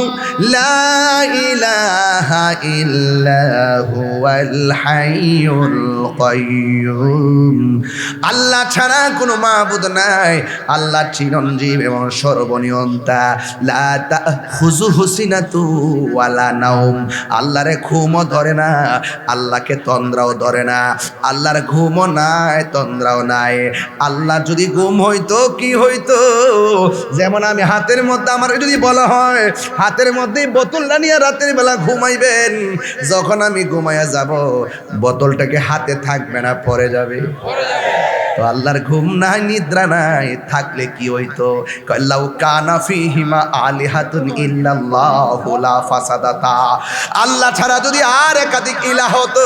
লা ইলাহা ইল্লা হুয়াল হাইয়ুল কাইয়্যুম। আল্লাহ ছাড়া কোনো মাবুদ নাই, আল্লাহ চিরঞ্জীব এবং সর্বনিয়ন্তা। লা তাখুযুহু সিনাতু ওয়ালা নাওম। আল্লাহরে ঘুমও ধরে না, আল্লাহকে তন্দ্রাও ধরে না। আল্লাহর ঘুমও নাই, তন্দ্রাও নাই। আল্লাহ যদি ঘুম হইতো কি হইতো? যেমন আমি হাতের মধ্যে, আমার যদি বলা হয় হাতের মধ্যে বোতলটা নিয়ে রাতের বেলা ঘুমাইবেন, যখন আমি ঘুমাইয়া যাব বোতলটাকে হাতে থাকবে না, পড়ে যাবে। তো আল্লাহর ঘুম নাই, নিদ্রা নাই, থাকলে কি হইতো? লাউ কানা ফীহিমা আলিহাতুন ইল্লাল্লাহু লা ফাসাদাতা। আল্লাহ ছাড়া যদি আর একাধিক ইলাহ হতো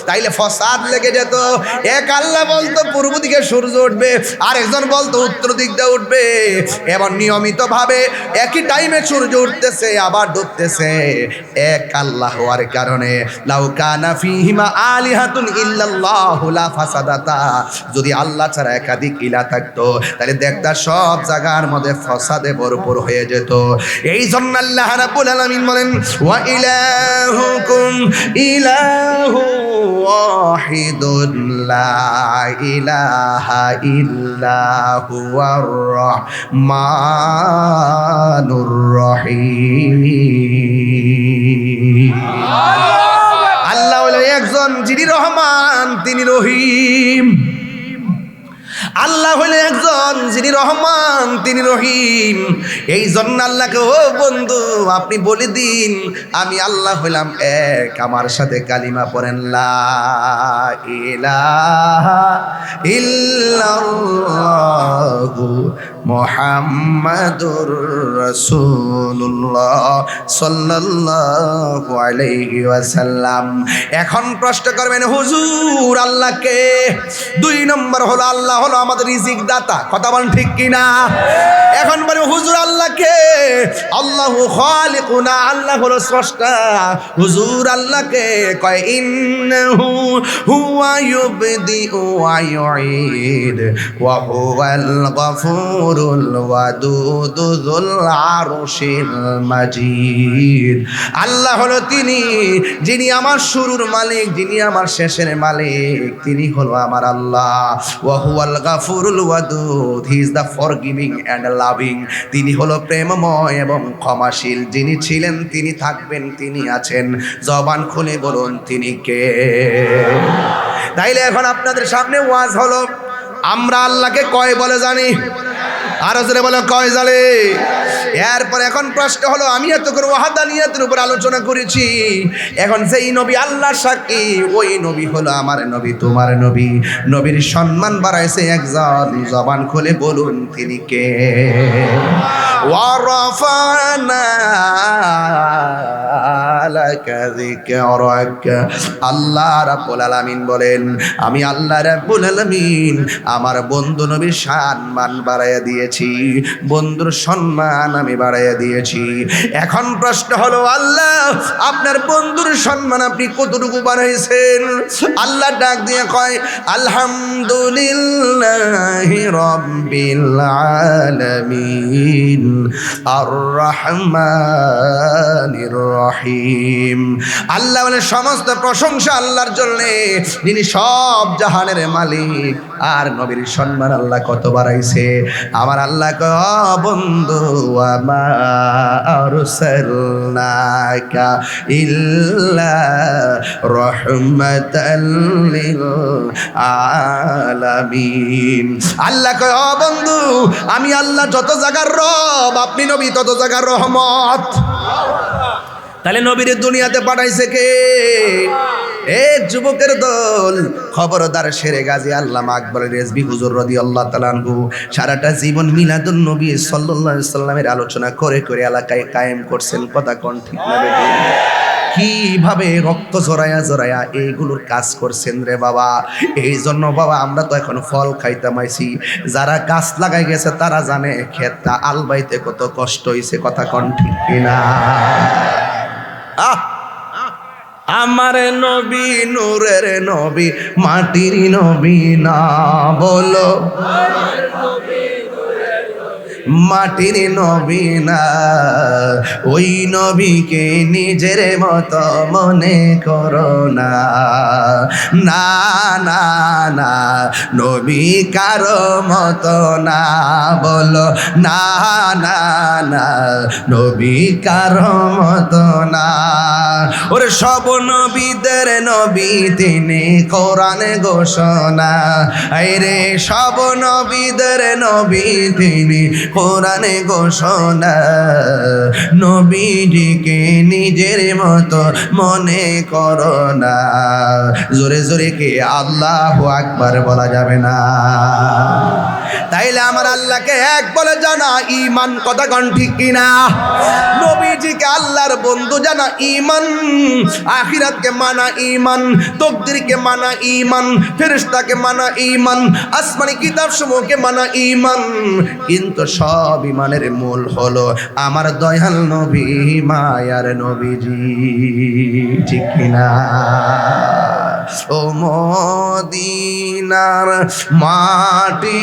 তাইলে ফসাদ লেগে যেত। এক আল্লাহ বলতো পূর্ব দিকে সূর্য উঠবে, আর একজন বলতো উত্তর দিক দিয়ে উঠবে, এবং নিয়মিত ভাবে একই টাইমে সূর্য উঠতেছে আবার ডুবতেছে। এক আল্লাহ হওয়ার কারণে লাউ কানা ফীহিমা আলিহাতুন ইল্লাল্লাহু লা ফাসাদাতা। যদি আল্লাহ ছাড়া একাধিক ইলা থাকতো তাহলে দেখতা সব জায়গার মধ্যে ফসাদে ভরপুর হয়ে যেত। এই জন্য আল্লাহ রাব্বুল আলামিন বলেন ওয়া ইলাহুকুম ইলাহু ওয়াহিদুন লা ইলাহা ইল্লা হুয়ার রহমানুর রহিম। আল্লাহ হলো একজন, যিনি রহমান তিনি রহিম। আল্লাহ হইলে একজন, যিনি রহমান তিনি রহিম। এই জন্য আল্লাহকে, ও বন্ধু আপনি বলে দিন আমি আল্লাহ হইলাম এক, আমার সাথে কালিমা পড়েন লা ইলাহা ইল্লাল্লাহু মুহাম্মাদুর রাসূলুল্লাহ সাল্লাল্লাহু আলাইহি ওয়াসাল্লাম। এখন প্রশ্ন করবেন হুজুর আল্লাহকে? 2 নম্বর হলো আল্লাহ হলো আমাদের রিজিক দাতা। কথা বলেন ঠিক কিনা? এখন বলে হুজুর আল্লাহকে? আল্লাহু খালিকুনা, আল্লাহ হলো স্রষ্টা। হুজুর আল্লাহকে কয় ইন্নাহু হুয়া ইউবদিউ ওয়া ইউঈদ ওয়া হুয়াল গফুরুল ওয়াদুদ যুল আরশিল মাজিদ। আল্লাহ হলো তিনি, যিনি আমার শুরুর মালিক, যিনি আমার শেষের মালিক, তিনি হলো আমার আল্লাহ। ওয়া হুয়াল গাফুরুল ওয়াদুদ, he is the forgiving and loving. তিনি হলো প্রেমময় এবং ক্ষমাশীল। যিনি ছিলেন, তিনি থাকবেন, তিনি আছেন। জবান খুলে বলুন তিনি কে? তাইলে এখন আপনাদের সামনে ওয়াজ হলো, আমরা আল্লাহকে কয় বলে জানি? আরো জোরে বলো কয় জানে? এরপর এখন প্রশ্ন হলো, আমি এত করে ওয়াহাদানিয়াতের উপর আলোচনা করেছি, এখন সেই নবী আল্লাহ সাক্ষী, ওই নবী হলো আমার নবী, তোমার নবী। নবীর সম্মান বাড়াইছে একজন, জবান খুলে বলুন তিনি কে? ওয়ারাফানা লাকা যিকরাক। আল্লাহ রাব্বুল আলামিন বলেন, আমি আল্লাহ রাব্বুল আলামিন আমার বন্ধু নবীর সম্মান বাড়াইয়া দিয়েছি, বন্ধুর সম্মান আমি বাড়াইয়া দিয়েছি। এখন প্রশ্ন হলো, আল্লাহ আপনার বন্ধুর সম্মান আপনি কতটুকু বাড়াইছেন? আল্লাহ ডাক দিয়ে কয় আলহামদুলিল্লাহি রাব্বিল আলামিন আর রহমানির রহিম। আল্লাহ বলে সমস্ত প্রশংসা আল্লাহর জন্য, যিনি সব জাহানের মালিক। আর নবীর সম্মান আল্লাহ কত বাড়াইছে? আমার আল্লাহ কয় বন্ধু আমা আরসালনাকা ইল্লা রাহমাতাল লিল আলামিন। আল্লাহ কয় ও বন্ধু, আমি আল্লাহ যত জায়গার রব, আপনি নবী তত জায়গার রহমত। তাহলে নবীর দুনিয়াতে পাঠাইছে কে? এক যুবকের দল। খবরদার শেরে গাজী আল্লামা আকবর রেজভী হুজুর রাদিয়াল্লাহু তাআলা আনহু সারাটা জীবন মিলাদুন নবী সাল্লাল্লাহু আলাইহি সাল্লামের আলোচনা করে করে এলাকায় কায়েম করছেন। কথা কোন ঠিক না বেঠিক? কিভাবে রক্ত জড়ায়া জড়ায়া এইগুলোর কাজ করছেন রে বাবা। এই জন্য বাবা আমরা তো এখন ফল খাইতাম আইছি, যারা গাছ লাগাই গেছে তারা জানে ক্ষেতটা আলবাইতে কত কষ্ট হইছে। কথা কোন ঠিক কিনা? আমার নবী নূরের নবী মাটির নবী না বলো মাটির নবী না ওই নবীকে নিজের মতো মনে করো না না না না নবী কারো মতো না বলো না না না নবী কারো মতো না ওরে সব নবীদের নবী তিনি কোরআনে ঘোষণা আরে সব নবীদের নবী তিনি কোরআনে ঘোষণা নবীজিকে নিজের মতো মনে করো না জোরে জোরে কে আল্লাহু আকবার বলা যাবে না তাইলে আমার আল্লাহকে এক বলে জানা ঈমান কথা কোন ঠিক কিনা নবীজিকে আল্লাহর বন্ধু জানা ঈমান আখিরাতকে মানা ঈমান তাকদীরকে মানা ঈমান ফেরেশতাকে মানা ঈমান আসমানি কিতাবসমূহকে মানা ঈমান কিন্তু সব ঈমানের মূল হলো আমার দয়াল নবী মায়ার নবীজি ঠিক কিনা ও মদিনার মাটি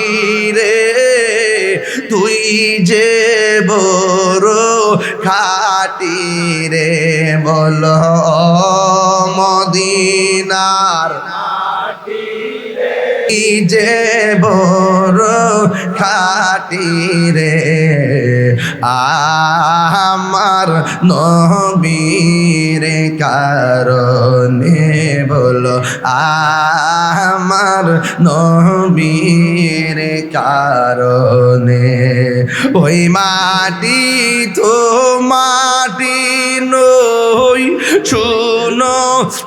রে তুই যে বড় খাটি রে বল মদিনার যে বড় খাটি রে আমার নবীর কারণে বলো আমার নবীর কারণে ওই মাটি তো মাটি নই শুনো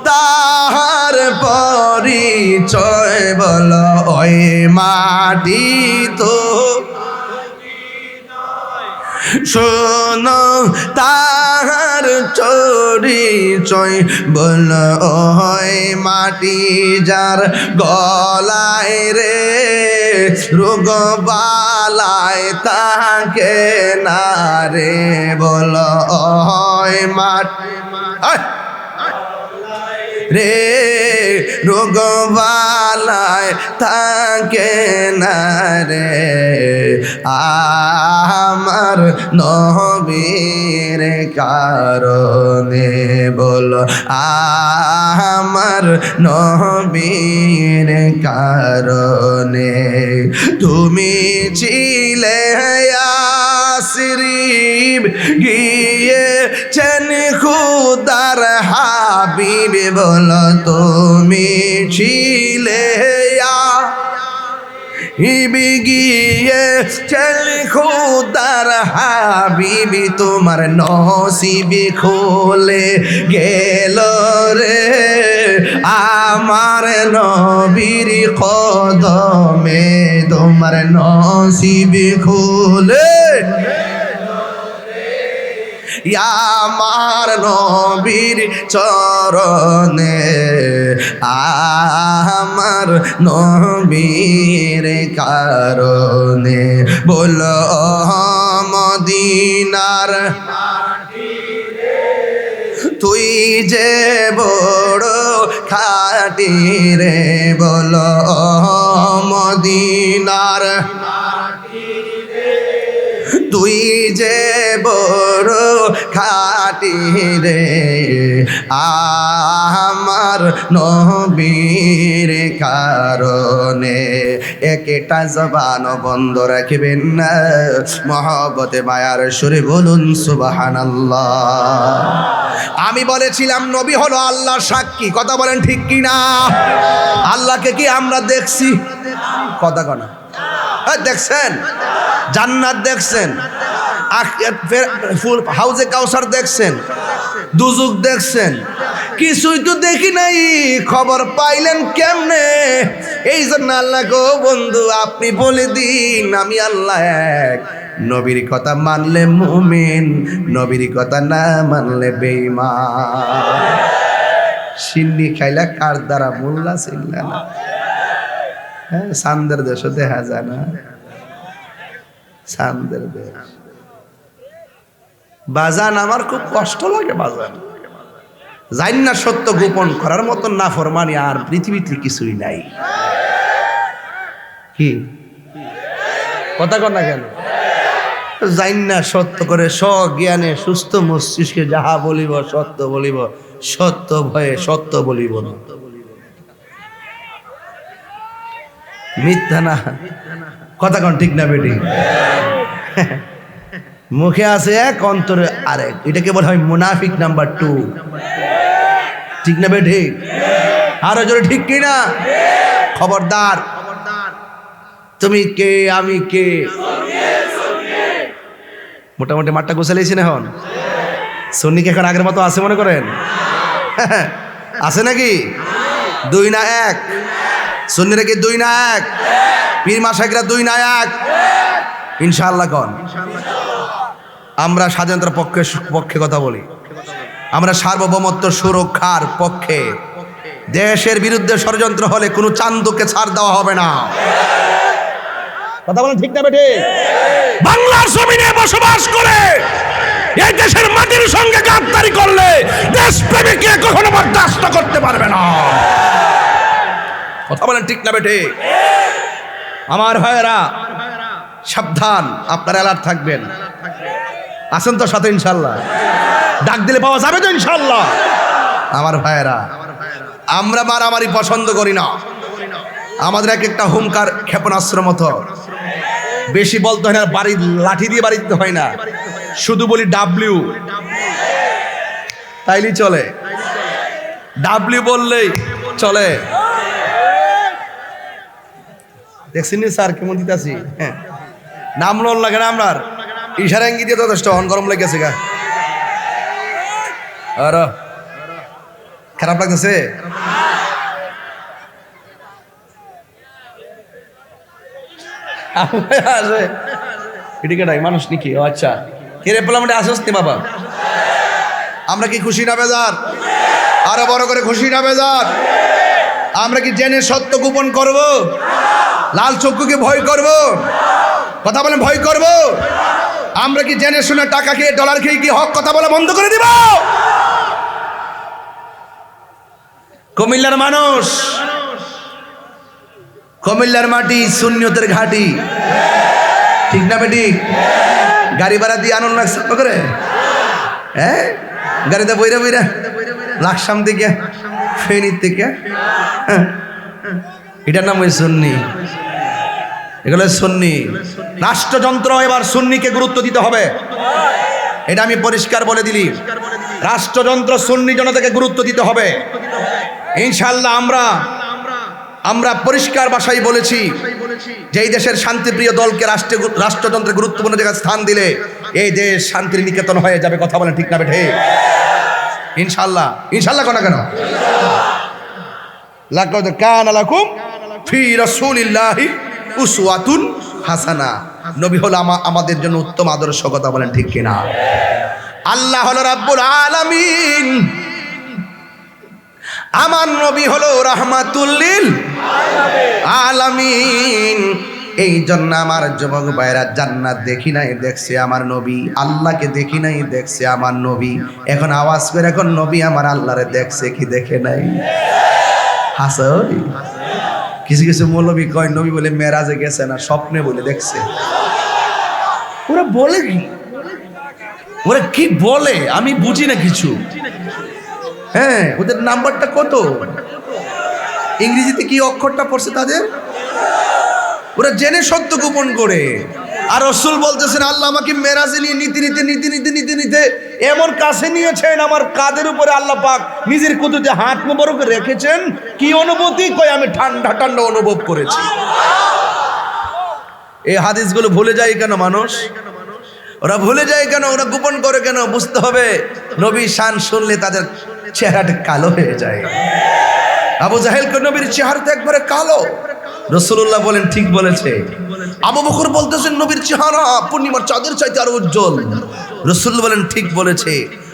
তাহার পরিচয় বলো ওই মাটি তো শোনো তাহার চরিচয় বল ওই মাটি যার গলায় রে রোগ বালায় তাকে না রে বল ওই মাটি রে রোগ বালায় তাকে না রে আমার নবীর কারণে বলো আমার নবীর কারণে তুমি ছিলে ইয়াসরিব গিয়েছেন খুদার হাবিব বলো তুমি ছিলে হিবি গিয়ে চল খুদার হাবিবি তোমার নসিবি খুলে গেল রে আমার নবীর কদমে তোমার নসিবি খুলে আমার নবীর চরণে আমার নবীর কারণে বলো মদিনার তুই যে বড় খাটি রে বলো মদিনার তুই যে বড় খাটি রে আমার নবীর কারণে একটা জবান বন্ধ রাখবেন না মহব্বতে মায়ার সুরে বলুন সুবহানাল্লাহ আমি বলেছিলাম নবী হলো আল্লাহর সাক্ষী কথা বলেন ঠিক কি না আল্লাহকে কি আমরা দেখছি কথা কনা দেখছেন জান্নাত দেখছেন হাউজে কাউসার দেখছেন দুজুক দেখছেন কিছুই তো দেখি নাই খবর পাইলেন কেমনে এই জন্য আল্লাহ গো বন্ধু আপনি বলে দিন আমি আল্লাহ এক নবীর কথা মানলে মুমিন নবীর কথা না মানলে বেঈমান সিন্নি খাইলা কার দ্বারা মোল্লা ছিলা না হ্যাঁ সান্দের দেশে দেখা যায় না সান্দের দেশ বাজান আমার খুব কষ্ট লাগে বাজান জানি না সত্য গোপন করার মতন নাফরমানি আর পৃথিবীতে কিছুই নাই। কি কথা কর না কেন? জানি না সত্য করে স্বজ্ঞানে সুস্থ মস্তিষ্কে যাহা বলিব সত্য বলিব, সত্য ভয়ে সত্য বলিব না। মিথ্যা না, কথা কন ঠিক না বেটি? মুখে আছে এক, অন্তরে আরেক। এটাকে বলা হয় মুনাফিক নাম্বার 2। ঠিক না বেটি? আরো জোরে ঠিক কি না? খবরদার, তুমি কে আমি কে, মোটামুটি মাঠটা গোছালেইছেন এখন। সন্নিকে এখন আগের মতো আছে মনে করেন? আছে নাকি? 2 না 1? সন্নিরা কি 2 না 1? পীর মাশাইখরা 2 না 1? ইনশাআল্লাহ কন। আমরা স্বাধীনতার পক্ষে কথা বলি, আমরা সার্বভৌমত্ব সুরক্ষার পক্ষে। দেশের বিরুদ্ধে ষড়যন্ত্র হলে কোনো চান্দুকে ছাড় দেওয়া হবে না। কথা বলেন ঠিক না বেঠে? বাংলার জমিনে বসবাস করে এই দেশের মাটির সঙ্গে গাদ্দারি করলে দেশপ্রেমীকে কখনো বরদাস্ত করতে পারবে না। কথা বলেন ঠিক না বেঠে? আমার ভাইয়েরা সাবধান, আপনারা অ্যালার্ট থাকবেন। আসেন তো সাথে ইনশাল্লাহ? ডাক দিলে পাওয়া যাবে তো ইনশাল্লাহ? আমার ভাইয়েরা, আমরা মারামারি পছন্দ করি না। আমাদের এক একটা হুঙ্কার ক্ষেপণাস্ত্র মতো, বেশি বলতে হয় না, বাড়ি লাঠি দিয়ে বাড়ি দিতে হয় না, শুধু বলি ডাব্লিউ, তাইলেই চলে। ডাব্লিউ বললেই চলে। দেখছেন স্যার কেমন দিতেছি? হ্যাঁ, নাম লোন লাগে না আপনার, ইশারা ইঙ্গিত দিয়ে যথেষ্ট। অন গরম লেগেছে গা, আর খারাপ লাগতেছে? এদিকে নাই মানুষ নাকি? ও আচ্ছা, কে রে প্লামেন্টে আসস নি বাবা? আমরা কি খুশি না বেজার? আরো বড় করে খুশি না বেজার? আমরা কি জেনে সত্য গোপন করব? লাল চক্ষুকে ভয় করব? কথা বলেন, ভয় করব? আমরা কি জেনে শুনে টাকা খেয়ে ডলার খেয়ে কি হক কথা বলা বন্ধ করে দিব? কুমিল্লার মানুষ, কুমিল্লার মাটি সুন্নিয়তের ঘাটি, ঠিক না বেটি? গাড়ি ভাড়া দিয়ে আনন্দ লাগছে করে, হ্যাঁ, গাড়িতে বইরা বইরা লাকসাম থেকে ফেনীর থেকে, এটার নাম ওই সুন্নি। এগুলো সুন্নি রাষ্ট্রযন্ত্র। এবার সুন্নিকে গুরুত্ব দিতে হবে, এটা আমি পরিষ্কার বলে দিলি। রাষ্ট্রযন্ত্র সুন্নি জনতাকে গুরুত্ব দিতে হবে ইনশাআল্লাহ। আমরা পরিষ্কার ভাষায় বলেছি যে এই দেশের শান্তিপ্রিয় দলকে রাষ্ট্রযন্ত্রে গুরুত্বপূর্ণ জায়গায় স্থান দিলে এই দেশ শান্তির নিকেতন হয়ে যাবে। কথা বলেন ঠিক না বেঠে? ইনশাআল্লাহ। ইনশাআল্লাহ কোনা কেন? লাকাদ কানা লাকুম ফি রাসূলিল্লাহি উসওয়াতুন হাসানা। নবী হলো আমাদের জন্য উত্তম আদর্শ। কথা বলেন ঠিক কিনা? আল্লাহ হলো রাব্বুল আলামিন, আমার নবী হলো রাহমাতুল লিল আলামিন। এই জন্য আমার যুবক ভাইরা, জান্নাত দেখি নাই দেখছে আমার নবী, আল্লাহকে দেখি নাই দেখছে আমার নবী। এখন আওয়াজ করে এখন নবী আমার আল্লাহরে দেখছে কি দেখে নাই? হাসই কিছু কিছু মৌলবী কয় নবী বলে মেরাজে গেছে না, স্বপ্নে বলে দেখছে। ওরা বলে কি, ওরা কি বলে আমি বুঝি না কিছু। হ্যাঁ, ওদের নাম্বারটা কত, ইংরেজিতে কি অক্ষরটা পড়ছে তাদের, ওরা জেনে সত্য গোপন করে। আর রাসূল বলতেছেন আল্লাহ আমাকে মেরাজে নিয়ে নিতে এমন কাছে নিয়েছেন, আমার কাঁধের উপরে আল্লাহ পাক নিজের কুদরতে হাত মোবারক রেখেছেন। কি অনুভূতি? কয় আমি ঠান্ডা ঠান্ডা অনুভব করেছি। এই হাদিসগুলো ভুলে যায় কেন মানুষ? ওরা ভুলে যায় কেন? ওরা গোপন করে কেন? বুঝতে হবে, নবীর শান শুনলে তাদের চেহারাটা কালো হয়ে যায়। আবু জাহেলকে নবীর চেহারাটা একবারে কালো। রাসূলুল্লাহ বলেন ঠিক বলেছে। আবু বকর বলতেছেন নবীর চেহারা পূর্ণিমার চাঁদের চাইতে আরো উজ্জ্বল। রাসূল বলেন ঠিক বলেছে।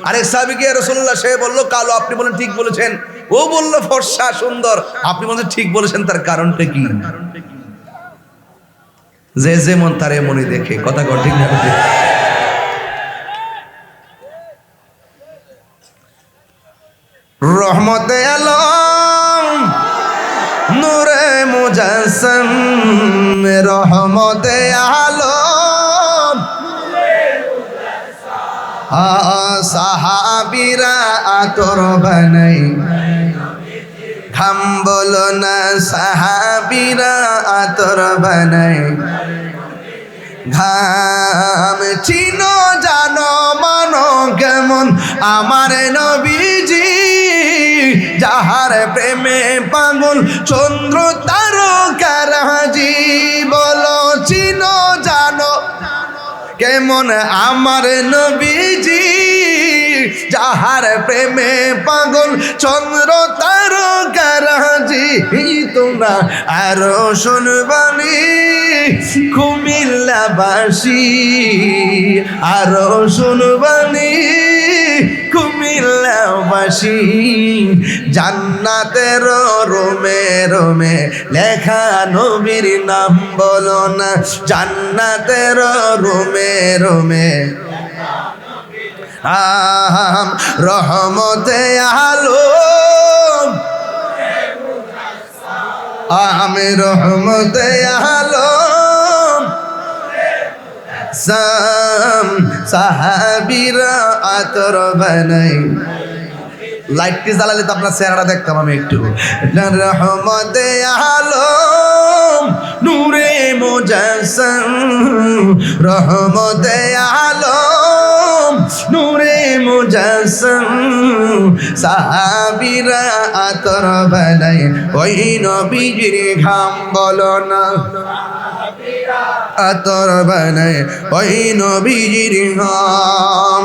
আরেক সাহাবীকে রাসূলুল্লাহ সে বলল কালো, আপনি বলেন ঠিক বলেছেন। ও বলল ফর্সা সুন্দর, আপনি বলেন ঠিক বলেছেন। তার কারণটা কি? যে যেমন তার এমনই দেখে। কথা কর ঠিক না? রহমতে আলম নূরে মুজাসসম রহমতে আলম সাহাবীরা আতর বানাই ঘাম বলো না সাহাবীরা আতর বানাই ঘাম চিনো জানো মানো কেমন আমার নবীজি যাহার প্রেমে পাগল চন্দ্র তারকারাজি বলো চিনো জানো কেমন আমার নবীজি যাহার প্রেমে পাগল চন্দ্র তারকারাজি তোমরা আরো শুনবানি কুমিল্লাবাসী আরো শুনবানি কুমিল্লাবাসী জান্নাতের রোমে রোমে লেখা নবীর নাম বলো না জান্নাতের রোমে রোমে রহমতে আলম আমি রহমতে আলম সাহাবীরা আতর বানাই লাইটটি জ্বালালে তো আপনার চেহারা দেখতাম আমি একটু রহমতে আলম নূরে মুজাসসম রহমতে আলম নূরে মুজাসসম সাহাবীরা আতর বানাই ওই নবীজির ঘাম বলো না আতর বানাই ওই নবীজির ঘাম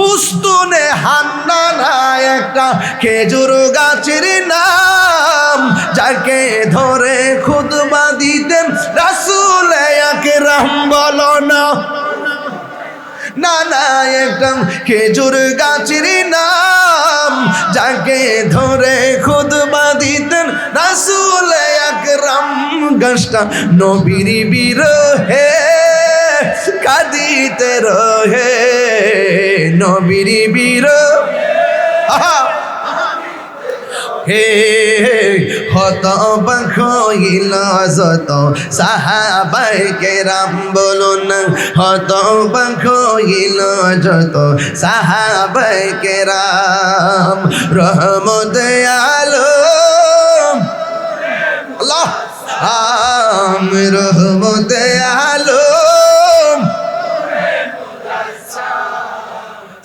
উস্তুনে হান্নানা একটা খেজুর গাছের নাম যাকে ধরে খুতবা দিতেন রাসূল আকরাম বলো না না না একদম খেজুর গাছের নাম যাকে ধরে খুতবা দিতেন রাসূল আকরাম গাছটা নবীর বিরহে কাঁদিতে রহে নবীর বিরহে হে হত বখইল যত সাহাবাই কেরাম বলুন হত বখইল যত সাহাবাই কেরাম রহমতে আলম আল্লাহ রহমতে আলম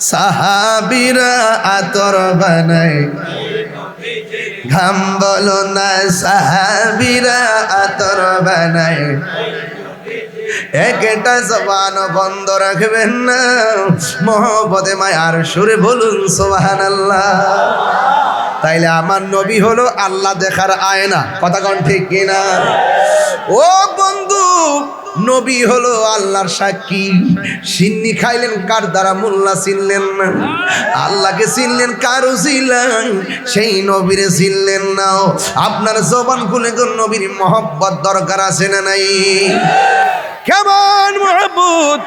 সাহাবীরা আতর বানাই ঘাম বলো না সাহাবীরা আতর বানাই একটা জবান বন্ধ রাখবেন না মহব্বতে মায়ার সুরে বলুন সুবহানাল্লাহ তাইলে আমার নবী হলো আল্লাহ দেখার আয়না কথা কোন ঠিক কিনা ও বন্ধু নবী হলো আল্লাহর সাক্ষী সিন্নি খাইলেন কার দ্বারা মোল্লা চিনলেন না আল্লাহকে চিনলেন কার উসিলায় সেই নবীরে চিনলেন না আপনার জবান খুলে কোন নবীর মহব্বত দরকার আছে না নাই কেমন মহব্বত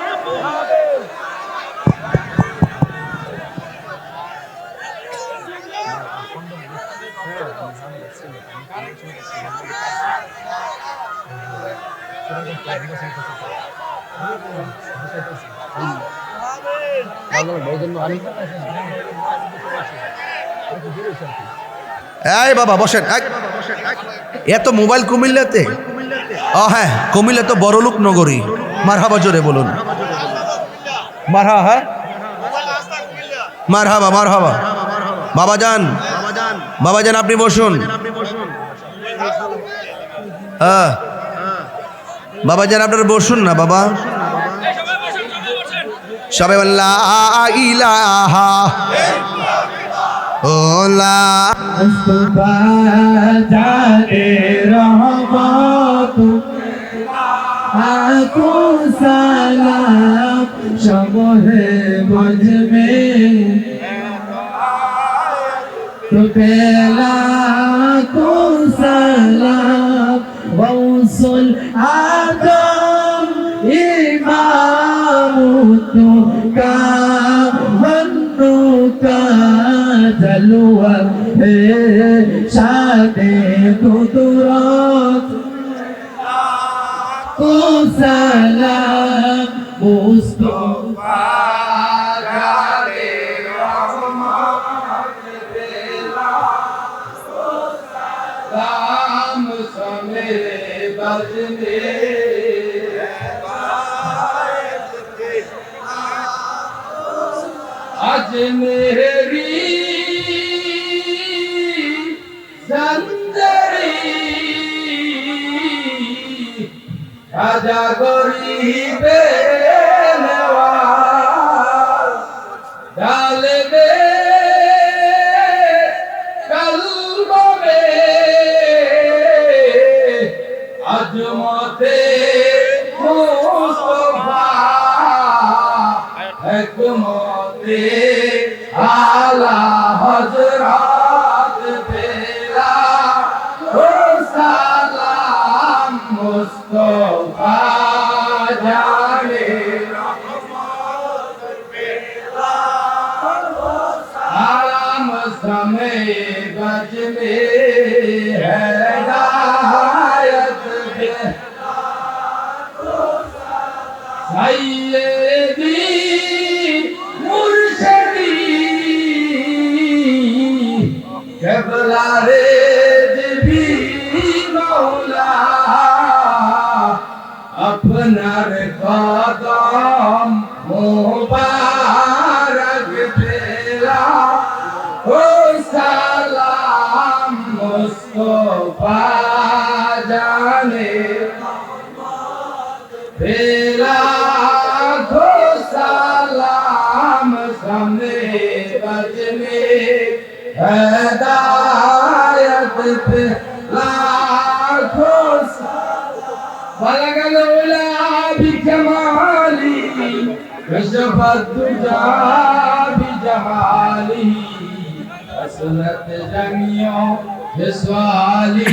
এই বাবা বসেন এত মোবাইল কুমিল্লাতে হ্যাঁ কুমিল্লা তো বড়লোক নগরী মারহাবা জোরে বলুন মারহাবা হ্যাঁ মারহাবা মারহাবা বাবাজান আপনি বসুন হ্যাঁ বাবাজান আপনারা বসুন না বাবা সবাই লা ইলাহা ও লা জানে রহমত আকু সালাম শবহে বজমে তো পেলা কু সালাম বৌসুল আদম ইমাম তো কা বন্দু কা আলওয়ার হে শানে কুদরত কো সালাম মুস্তাফা গারে রহমত বেলা কো সালাম সমেরে বজনে आज मेरी जंजरी राजा गरीबे नवाज डाल दे कल्ब में अजमते मुस्तफा हिकमते आला हजरत बेला हो सलाम मुस्तफा जाने रहमत बेला सलाम समय गज में हिदायत बेला सैयदी केबला रे भी मौला अपनार कदम मुबारक तेरा हो सलाम मुस्तफा जाने तेरा हो सलाम सामने बजने हिदायत पे लाखों बलगल उला बिजमाली कशफत दुजा बिजमाली असलत जमियों बिस्वाली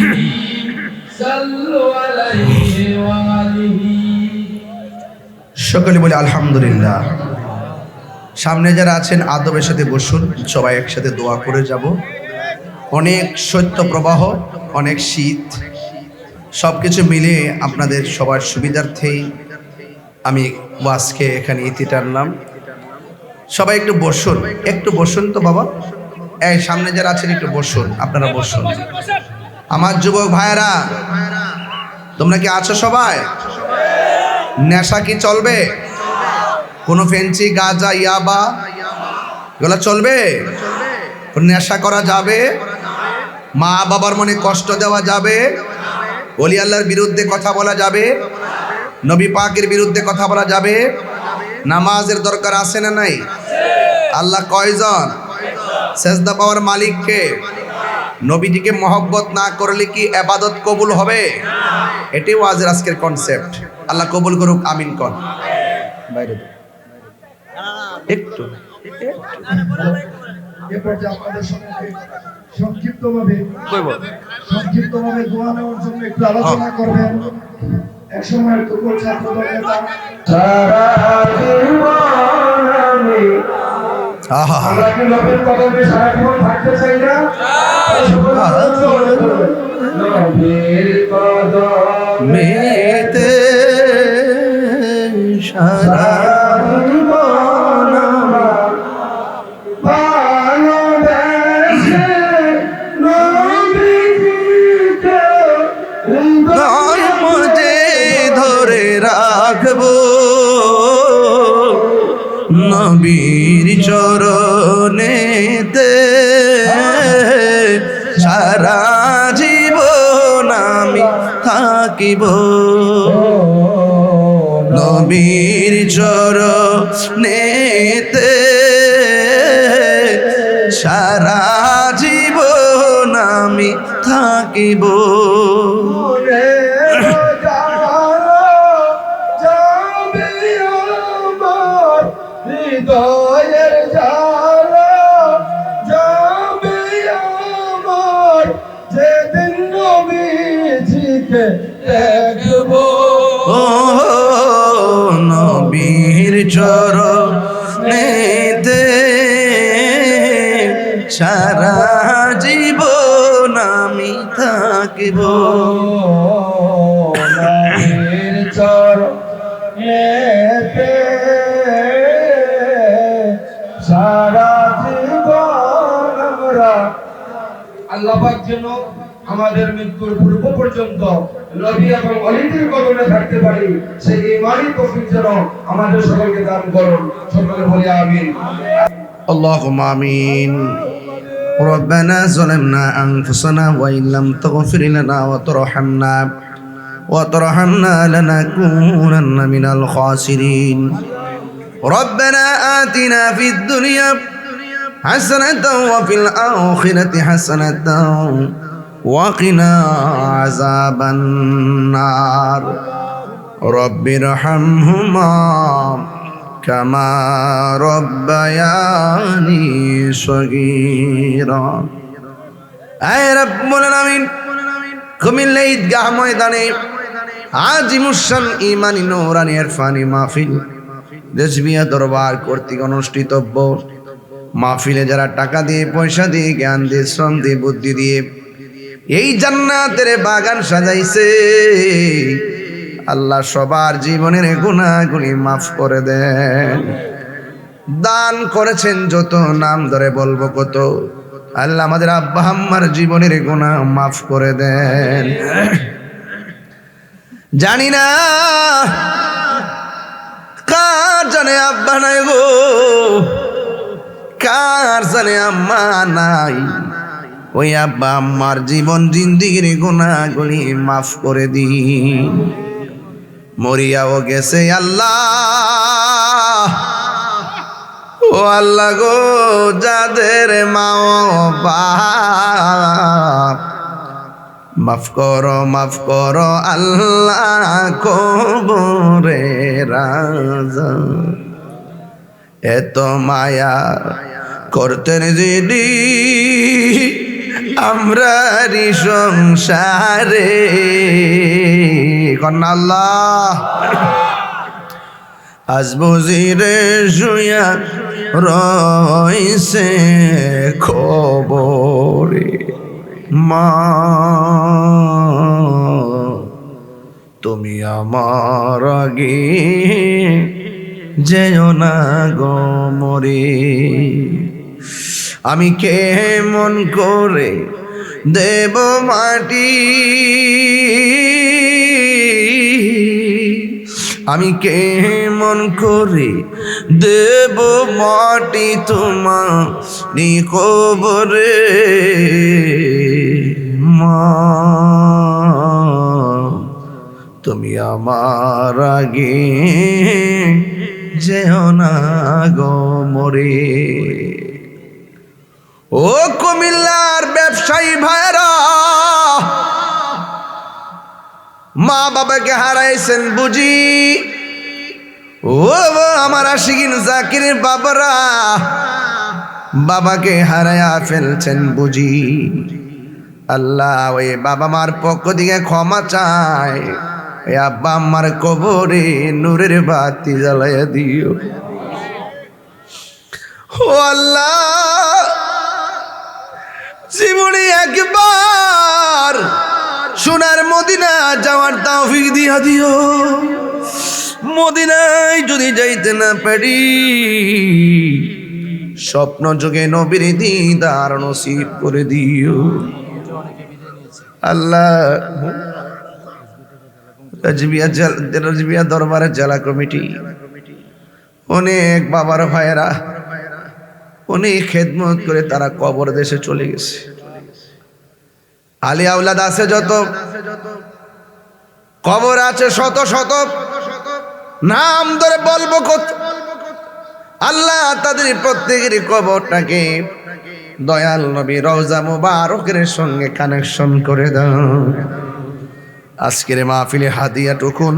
सल्लु अलैहि वालिही সকলে বলে আলহামদুলিল্লাহ। সামনে যারা আছেন আদবের সাথে বসুন, সবাই একসাথে দোয়া করে যাব। অনেক শৈত্য প্রবাহ, অনেক শীত, সব কিছু মিলিয়ে আপনাদের সবার সুবিধার্থেই আমি ওয়াজকে এখানে ইতি টানলাম। সবাই একটু বসুন তো বাবা। এই সামনে যারা আছেন একটু বসুন, আপনারা বসুন। আমার যুবক ভাইয়েরা, তোমরা কি আছো সবাই? নেশা কি চলবে? কোনো ফেন্সি গাঁজা ইয়াবা এগুলো চলবে? নেশা করা যাবে? মা বাবার মনে কষ্ট দেওয়া যাবে? ওলি আল্লাহর বিরুদ্ধে কথা বলা যাবে? নবী পাকের বিরুদ্ধে কথা বলা যাবে? নামাজের দরকার আছে না নাই? আল্লাহ কয়জন? সেজদা পাওয়ার মালিককে। নবীজিকে মহব্বত না করলে কি ইবাদত কবুল হবে? এটাই ওয়াজের আজকের কনসেপ্ট। আল্লাহ কবুল করুক, আমিন কোন। বাইরে একটু এরপর যে আপনাদের সঙ্গে সংক্ষিপ্তভাবে দোয়া নেওয়ার জন্য একটু আলোচনা করবেন। এক সময় তুকুর ছাত্রদল নেতা আমরা কি নবীর কদমে সারা জীবন থাকতে চাই না? নবীর কদমেতে সারা জীবন ভালোবেসে নবীকে মজে ধরে রাখবো, নবীর চরণেতে সারা জীবন আমি থাকিব, নবীর চরণেতে সারা জীবন আমি থাকিব। হৃদয়ের জ্বালা যাবে আমার, যেদিন নবীজিকে দেখব। ও নবীর চরণেতে সারা জীবন আমি থাকিব। নবীর চরণেতে সারা জীবন আমরা আল্লাহ পাক যেন আমাদের মৃত্যুর পূর্ব পর্যন্ত নবী এবং ওলিদের কদমে থাকতে পারি, সেই ঈমানি তৌফিক যেন আমাদের সকলকে দান করুন। সকলে বলি আমিন। اللهم آمين. ربنا ظلمنا أنفسنا وإن لم تغفر لنا وترحمنا لنكونن من الخاسرين. ربنا آتنا في الدنيا حسنة وفي الآخرة حسنة وقنا عذاب النار. رب ارحمهما كما ربياني صغيرا. اے رب العالمین কুমিল্লা ঈদগাহ ময়দানে আজিমুশান ঈমানী নূরানী ইরফানি মাহফিল রেজবিয়া দরবার কর্তৃক অনুষ্ঠিতব্য মাহফিলে যারা টাকা দিয়ে, পয়সা দিয়ে, জ্ঞান দিয়ে, শ্রম দিয়ে, বুদ্ধি দিয়ে এই জান্নাতের বাগান সাজাইছে, আল্লাহ সবার জীবনের গুনাহগুলি মাফ করে দেন। দান করেছেন যত, নাম ধরে বলবো কত, আল্লাহ আমাদের আব্বা আম্মার জীবনের গুনাহ মাফ করে দেন। জানি না কার জানে আব্বা নাই গো, কার জানে আম্মা নাই, ওই আব্বা আম্মার জীবন জিন্দিগির গুনাহগুলি মাফ করে দিন। মরিয়াও গেছে আল্লাহ, ও আল্লাহ গো, যাদের মা বাপ মাফ করো আল্লাহ কবরে রাজা। এত মায়া করতেন যিনি আমরারি সংসারে, কন্যা আল্লাহ আজ বুঝিরে শুয়া রইছে খবরে, মা তুমি আমার আগে যেও না গো মরে। আমি কেমন করে দেব মাটি, আমি কেমন করে দেব মাটি তোমারি কবরে, মা তুমি আমার আগে যেও না গো মরে। ও কুমিল্লার ব্যবসায়ী ভাইরা, মা বাবাকে হারাইছেন বুঝি, ও আমার আশিকিন জাকিরের বাবারা বাবাকে হারায়া ফেলছেন বুঝি। আল্লাহ ওই বাবা মার পক্ষ থেকে ক্ষমা চায়, ওই আব্বা আম্মার কবরে নূরের বাতি জ্বালাইয়া দিও। ও আল্লাহ, জীবনে একবার সোনার মদিনা যাওয়ার তৌফিক দিয়া দিও। মদিনায় যদি যাইতে না পারি, স্বপ্ন যোগে নবীর দিদার নসিব করে দিও। আল্লাহ রাজবিয়া দরবারের জেলা কমিটি, অনেক বাবার ভাইয়েরা অনেক খেদমত করে তারা কবর দেশে চলে গেছে। আলী আওলাদ আছে যত, কবর আছে শত শত, নাম ধরে বলবো কত। আল্লাহ তাদের প্রত্যেকের কবরটাকে দয়াল নবী রওজা মুবারকের সঙ্গে কানেকশন করে দাও। আজকের মাহফিলে হাদিয়া টুকুন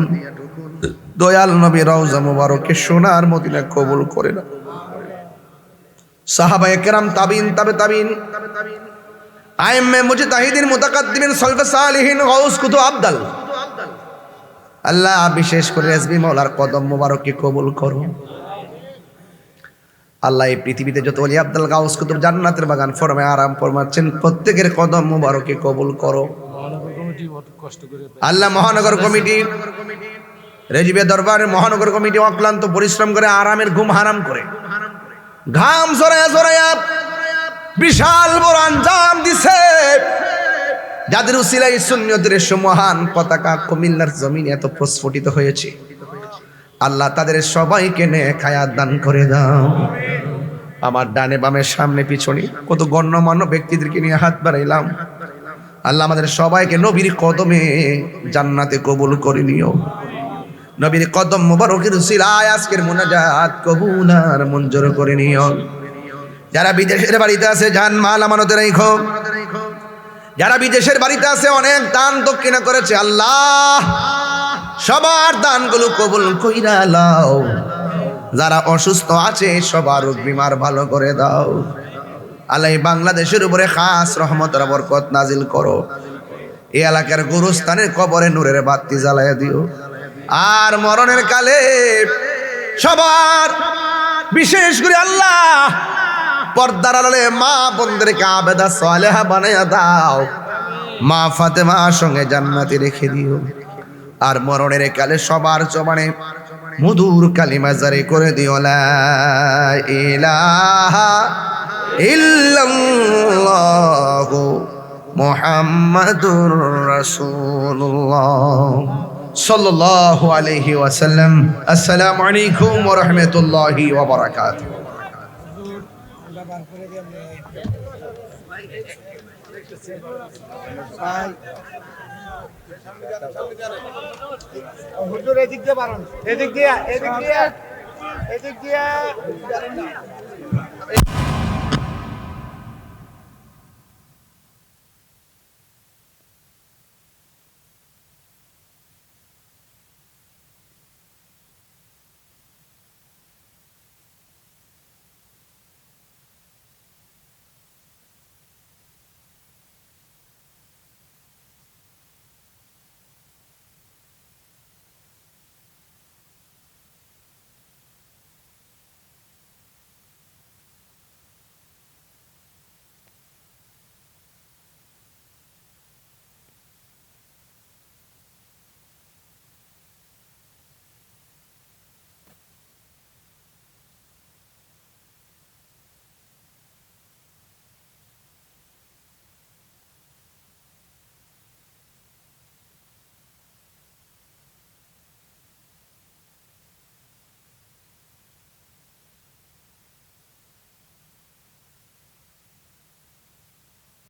দয়াল নবী রওজা মুবারকে সোনার মদিনা কবুল করে না। সাহাবায়ে কেরাম, তাবিন, তাবে তাবিন, আইম্মে মুজতাহিদিন, মুতাকাদ্দিমিন, সলফে সালিহিন, গাউস কুতুব আবদাল, আল্লাহ বিশেষ করে এসবি মাওলার কদম মুবারককে কবুল করো। আল্লাহ এই পৃথিবীতে যত ওলি আব্দুল গাউস কুতুব জান্নাতের বাগান ফরমে আরাম ফরমাচ্ছেন, প্রত্যেকের কদম মুবারকে কবুল করো। আল্লাহ মহানগর কমিটি, রেজিবে দরবারের মহানগর কমিটি অক্লান্ত পরিশ্রম করে আরামের ঘুম হারাম করে ঘাম ঝরায়া ঝরায়া বিশাল বড় আঞ্জাম দিছে, যাদের উসিলায় সুন্নিয়তের মহান পতাকা কুমিল্লার জমিনে এত প্রস্ফুটিত হয়েছে। আল্লাহ তাদের সবাইকে নেক হায়াত দান করে দাও। আমার ডানে বামে সামনে পিছনে কত গণ্যমান্য ব্যক্তিদেরকে নিয়ে হাত বাড়াইলাম। আল্লাহ আমাদের সবাইকে নবীর কদমে জান্নাতে কবুল করে নিও। নবীর কদম মুবারকের উসিলায় আজকের মুনাজাত কবুল আর মঞ্জুর করে নিও। যারা বিদেশের বাড়িতে আছে জান মাল আমানতে রাখো। যারা বিদেশের বাড়িতে আছে অনেক দান দক্ষিণা করেছে, আল্লাহ সবার দানগুলো কবুল কইরা লাও। যারা অসুস্থ আছে সবার রোগ বিমার ভালো করে দাও। আল্লাহ বাংলাদেশের উপরে খাস রহমতের বরকত নাজিল করো। এই এলাকার গুরুস্থানের কবরে নূরের বাতি জ্বালাইয়া দিও। আর মরণের কালে সবার বিশেষ করে আল্লাহ পর্দার আড়ালে মা বোনদেরকে আবেদা সালেহা বানাইয়া দাও। মা ফাতেমার সঙ্গে জান্নাতে রেখে দিও। আর মরণের কালে সবার জবানে মধুর কালিমা জারি করে দিও, লা ইলাহা ইল্লাল্লাহু মুহাম্মাদুর রাসূলুল্লাহ সাল্লাল্লাহু আলাইহি ওয়াসাল্লাম। আসসালামু আলাইকুম ওয়া রাহমাতুল্লাহি ওয়া বারাকাতুহু। হুজুর এদিক দিয়ে পারেন, এদিক দিয়ে